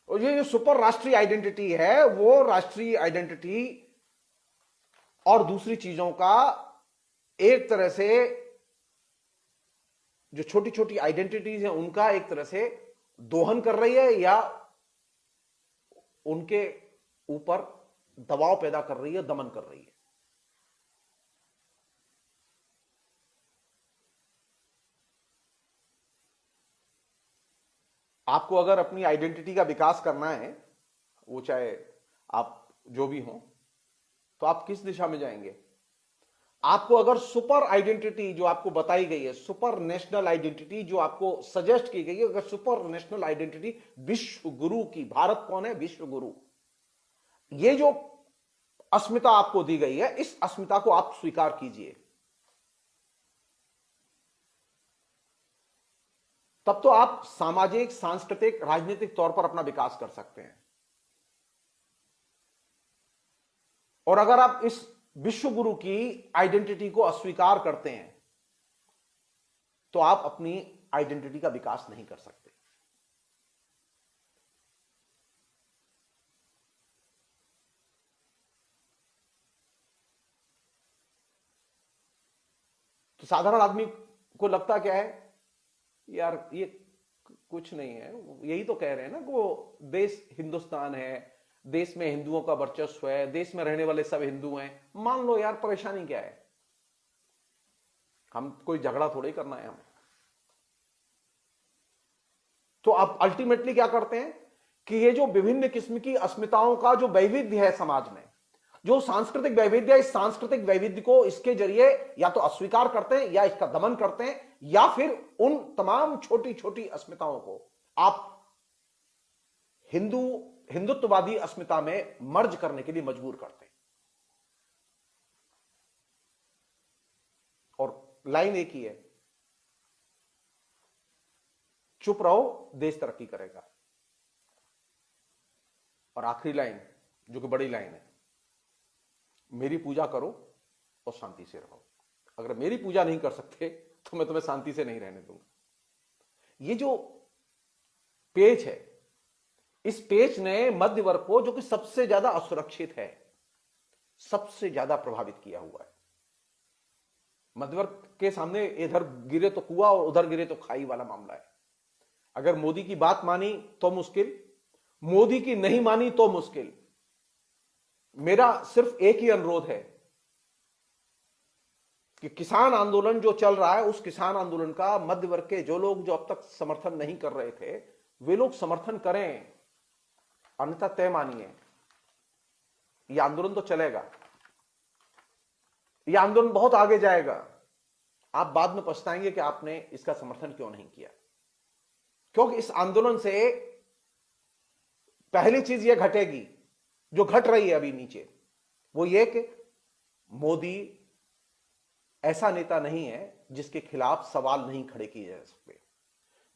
और ये जो सुपर राष्ट्रीय आइडेंटिटी है वो राष्ट्रीय आइडेंटिटी और दूसरी चीजों का एक तरह से जो छोटी छोटी आइडेंटिटीज हैं उनका एक तरह से दोहन कर रही है या उनके ऊपर दबाव पैदा कर रही है, दमन कर रही है। आपको अगर अपनी आइडेंटिटी का विकास करना है, वो चाहे आप जो भी हो, तो आप किस दिशा में जाएंगे? आपको अगर सुपर आइडेंटिटी जो आपको बताई गई है, सुपर नेशनल आइडेंटिटी जो आपको सजेस्ट की गई है, अगर सुपर नेशनल आइडेंटिटी विश्व गुरु की, भारत कौन है? विश्व गुरु। ये जो अस्मिता आपको दी गई है, इस अस्मिता को आप स्वीकार कीजिए, तब तो आप सामाजिक, सांस्कृतिक, राजनीतिक तौर पर अपना विकास कर सकते हैं। और अगर आप इस विश्व गुरु की आइडेंटिटी को अस्वीकार करते हैं तो आप अपनी आइडेंटिटी का विकास नहीं कर सकते। तो साधारण आदमी को लगता क्या है यार ये कुछ नहीं है, यही तो कह रहे हैं ना कि वो देश हिंदुस्तान है, देश में हिंदुओं का वर्चस्व है, देश में रहने वाले सब हिंदू हैं। मान लो यार, परेशानी क्या है? हम कोई झगड़ा थोड़ी करना है हमें। तो आप अल्टीमेटली क्या करते हैं कि ये जो विभिन्न किस्म की अस्मिताओं का जो वैविध्य है समाज में, जो सांस्कृतिक वैविध्य है, इस सांस्कृतिक वैविध्य को इसके जरिए या तो अस्वीकार करते हैं या इसका दमन करते हैं, या फिर उन तमाम छोटी छोटी अस्मिताओं को आप हिंदुत्ववादी अस्मिता में मर्ज करने के लिए मजबूर करते हैं। और लाइन एक ही है, चुप रहो देश तरक्की करेगा। और आखिरी लाइन जो कि बड़ी लाइन है, मेरी पूजा करो और शांति से रहो। अगर मेरी पूजा नहीं कर सकते तो मैं तुम्हें शांति से नहीं रहने दूंगा। ये जो पेच है, इस पेच ने मध्य वर्ग को, जो कि सबसे ज्यादा असुरक्षित है, सबसे ज्यादा प्रभावित किया हुआ है। मध्य वर्ग के सामने इधर गिरे तो कुआं और उधर गिरे तो खाई वाला मामला है। अगर मोदी की बात मानी तो मुश्किल, मोदी की नहीं मानी तो मुश्किल। मेरा सिर्फ एक ही अनुरोध है कि किसान आंदोलन जो चल रहा है, उस किसान आंदोलन का मध्य वर्ग के जो लोग जो अब तक समर्थन नहीं कर रहे थे, वे लोग समर्थन करें, अन्यथा तय मानिए यह आंदोलन तो चलेगा, यह आंदोलन बहुत आगे जाएगा। आप बाद में पछताएंगे कि आपने इसका समर्थन क्यों नहीं किया। क्योंकि इस आंदोलन से पहली चीज यह घटेगी जो घट रही है अभी नीचे, वो ये कि मोदी ऐसा नेता नहीं है जिसके खिलाफ सवाल नहीं खड़े किए जा सकते।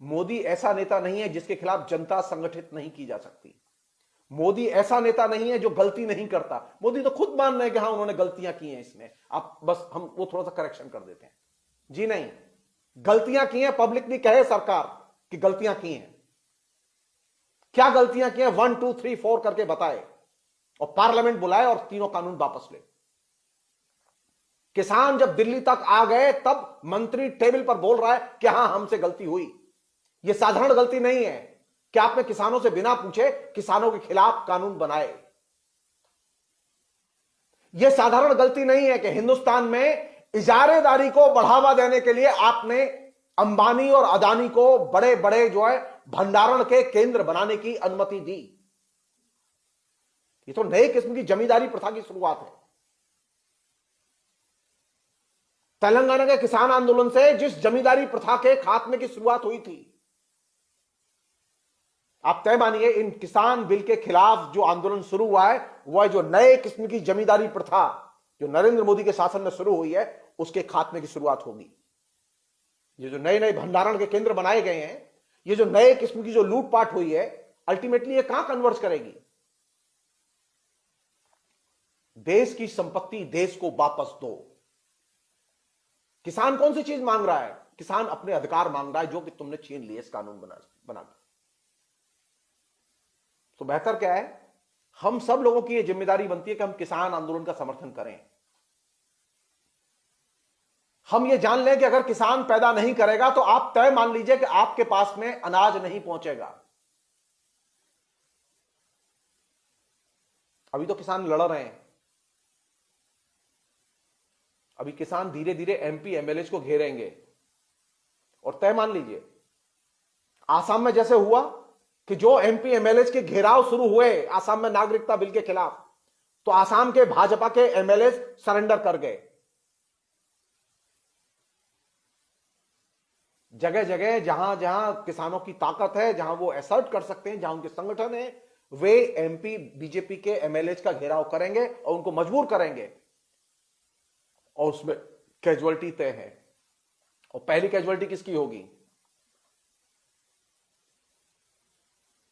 मोदी ऐसा नेता नहीं है जिसके खिलाफ जनता संगठित नहीं की जा सकती। मोदी ऐसा नेता नहीं है जो गलती नहीं करता। मोदी तो खुद मान रहे हैं कि हाँ उन्होंने गलतियां की हैं, इसमें आप बस हम वो थोड़ा सा करेक्शन कर देते हैं। जी नहीं, गलतियां की हैं, पब्लिकली कहे सरकार कि गलतियां की हैं। क्या गलतियां की हैं 1 2 3 4 करके बताए और पार्लियामेंट बुलाए और तीनों कानून वापस ले। किसान जब दिल्ली तक आ गए तब मंत्री टेबल पर बोल रहा है कि हां हमसे गलती हुई। यह साधारण गलती नहीं है कि आपने किसानों से बिना पूछे किसानों के खिलाफ कानून बनाए। यह साधारण गलती नहीं है कि हिंदुस्तान में इजारेदारी को बढ़ावा देने के लिए आपने अंबानी और अदानी को बड़े बड़े जो है भंडारण के केंद्र बनाने की अनुमति दी। ये तो नए किस्म की जमींदारी प्रथा की शुरुआत है। तेलंगाना के किसान आंदोलन से जिस जमींदारी प्रथा के खात्मे की शुरुआत हुई थी, आप तय मानिए इन किसान बिल के खिलाफ जो आंदोलन शुरू हुआ है, वह जो नए किस्म की जमींदारी प्रथा जो नरेंद्र मोदी के शासन में शुरू हुई है, उसके खात्मे की शुरुआत होगी। ये जो नए नए भंडारण के केंद्र बनाए गए हैं, ये जो नए किस्म की जो लूटपाट हुई है, अल्टीमेटली ये कहां कन्वर्ज करेगी? देश की संपत्ति देश को वापस दो। किसान कौन सी चीज मांग रहा है? किसान अपने अधिकार मांग रहा है जो कि तुमने छीन लिए इस कानून बना के। तो बेहतर क्या है, हम सब लोगों की यह जिम्मेदारी बनती है कि हम किसान आंदोलन का समर्थन करें। हम ये जान लें कि अगर किसान पैदा नहीं करेगा तो आप तय मान लीजिए कि आपके पास में अनाज नहीं पहुंचेगा। अभी तो किसान लड़ रहे हैं, अभी किसान धीरे धीरे एमपी एमएलए को घेरेंगे। और तय मान लीजिए आसाम में जैसे हुआ कि जो एमपी एमएलए के घेराव शुरू हुए आसाम में नागरिकता बिल के खिलाफ, तो आसाम के भाजपा के एमएलए सरेंडर कर गए। जगह जगह जहां जहां किसानों की ताकत है, जहां वो असर्ट कर सकते हैं, जहां उनके संगठन है, वे एमपी बीजेपी के एमएलए का घेराव करेंगे और उनको मजबूर करेंगे। और उसमें कैजुअलिटी तय है। और पहली कैजुअलिटी किसकी होगी?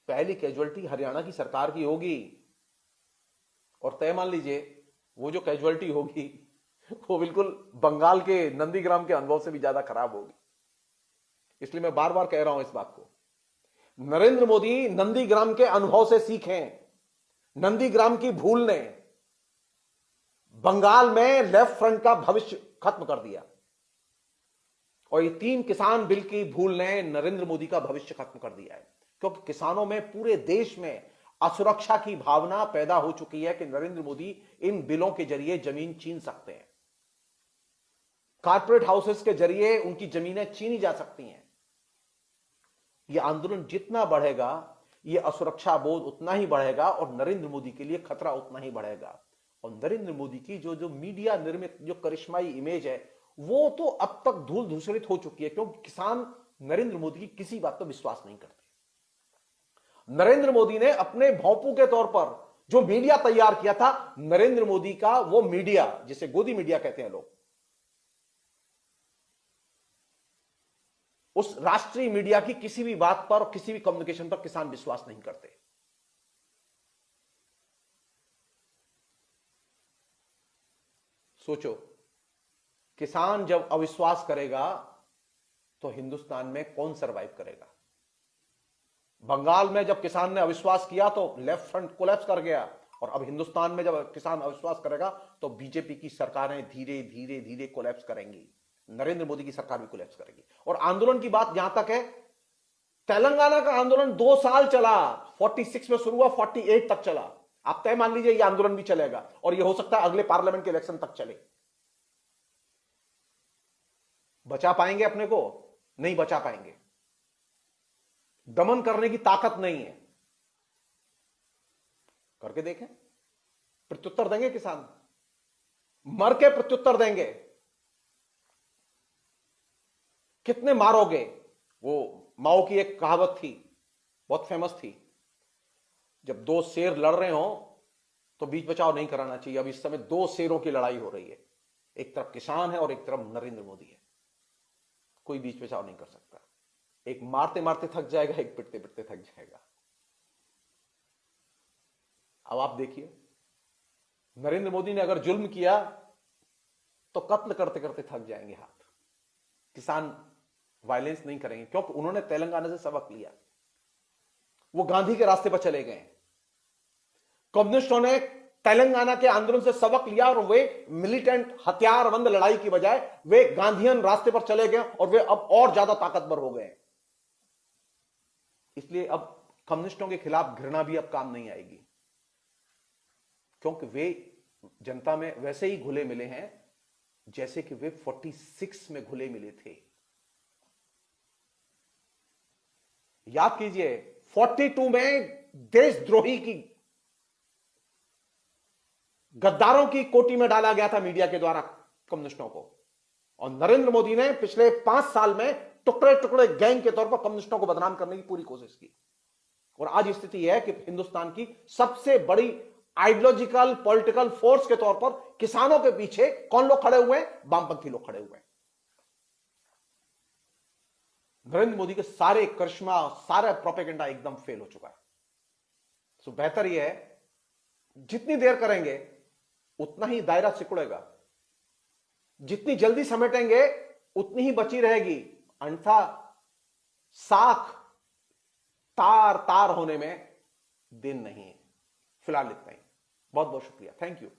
पहली कैजुअलिटी हरियाणा की सरकार की होगी। और तय मान लीजिए वो जो कैजुअलिटी होगी वो बिल्कुल बंगाल के नंदीग्राम के अनुभव से भी ज्यादा खराब होगी। इसलिए मैं बार बार कह रहा हूं इस बात को, नरेंद्र मोदी नंदीग्राम के अनुभव से सीखें। नंदीग्राम की भूल ने बंगाल में लेफ्ट फ्रंट का भविष्य खत्म कर दिया। और ये 3 किसान बिल की भूल ने नरेंद्र मोदी का भविष्य खत्म कर दिया है, क्योंकि किसानों में पूरे देश में असुरक्षा की भावना पैदा हो चुकी है कि नरेंद्र मोदी इन बिलों के जरिए जमीन छीन सकते हैं, कारपोरेट हाउसेस के जरिए उनकी जमीनें छीनी जा सकती हैं। यह आंदोलन जितना बढ़ेगा, यह असुरक्षा बोध उतना ही बढ़ेगा और नरेंद्र मोदी के लिए खतरा उतना ही बढ़ेगा। और नरेंद्र मोदी की जो जो मीडिया निर्मित जो करिश्माई इमेज है, वो तो अब तक धूल धूसरित हो चुकी है, क्योंकि किसान नरेंद्र मोदी की किसी बात पर विश्वास नहीं करते। नरेंद्र मोदी ने अपने भौंपू के तौर पर जो मीडिया तैयार किया था, नरेंद्र मोदी का वो मीडिया जिसे गोदी मीडिया कहते हैं लोग, उस राष्ट्रीय मीडिया की किसी भी बात पर, किसी भी कम्युनिकेशन पर किसान विश्वास नहीं करते। सोचो, किसान जब अविश्वास करेगा तो हिंदुस्तान में कौन सरवाइव करेगा? बंगाल में जब किसान ने अविश्वास किया तो लेफ्ट फ्रंट कोलैप्स कर गया, और अब हिंदुस्तान में जब किसान अविश्वास करेगा तो बीजेपी की सरकारें धीरे धीरे धीरे कोलैप्स करेंगी, नरेंद्र मोदी की सरकार भी कोलैप्स करेगी। और आंदोलन की बात जहां तक है, तेलंगाना का आंदोलन 2 साल चला, 46 में शुरू हुआ, 48 तक चला। आप तय मान लीजिए यह आंदोलन भी चलेगा, और यह हो सकता है अगले पार्लियामेंट के इलेक्शन तक चले। बचा पाएंगे अपने को? नहीं बचा पाएंगे। दमन करने की ताकत नहीं है। करके देखें, प्रत्युत्तर देंगे किसान, मर के प्रत्युत्तर देंगे। कितने मारोगे? वो माओ की एक कहावत थी, बहुत फेमस थी, जब 2 शेर लड़ रहे हो तो बीच बचाव नहीं कराना चाहिए। अब इस समय 2 शेरों की लड़ाई हो रही है, एक तरफ किसान है और एक तरफ नरेंद्र मोदी है। कोई बीच बचाव नहीं कर सकता। एक मारते मारते थक जाएगा, एक पिटते पिटते थक जाएगा। अब आप देखिए, नरेंद्र मोदी ने अगर जुल्म किया तो कत्ल करते करते थक जाएंगे हाथ। किसान वायलेंस नहीं करेंगे, क्योंकि उन्होंने तेलंगाना से सबक लिया, वो गांधी के रास्ते पर चले गए। कम्युनिस्टों ने तेलंगाना के आंदोलन से सबक लिया और वे मिलिटेंट हथियारबंद लड़ाई की बजाय वे गांधीयन रास्ते पर चले गए, और वे अब और ज्यादा ताकतवर हो गए। इसलिए अब कम्युनिस्टों के खिलाफ घृणा भी अब काम नहीं आएगी, क्योंकि वे जनता में वैसे ही घुले मिले हैं जैसे कि वे 46 में घुले मिले थे। याद कीजिए, 42 में देशद्रोही की, गद्दारों की कोटि में डाला गया था मीडिया के द्वारा कम्युनिस्टों को, और नरेंद्र मोदी ने पिछले 5 साल में टुकड़े टुकड़े गैंग के तौर पर कम्युनिस्टों को बदनाम करने की पूरी कोशिश की। और आज स्थिति यह है कि हिंदुस्तान की सबसे बड़ी आइडियोलॉजिकल पॉलिटिकल फोर्स के तौर पर किसानों के पीछे कौन लोग खड़े हुए हैं? वामपंथी लोग खड़े हुए हैं। नरेंद्र मोदी के सारे करिश्मा, सारा प्रोपेगेंडा एकदम फेल हो चुका है। सो बेहतर यह है, जितनी देर करेंगे उतना ही दायरा सिकुड़ेगा, जितनी जल्दी समेटेंगे उतनी ही बची रहेगी, अन्यथा साख तार तार होने में दिन नहीं है। फिलहाल इतना ही। बहुत बहुत शुक्रिया, थैंक यू।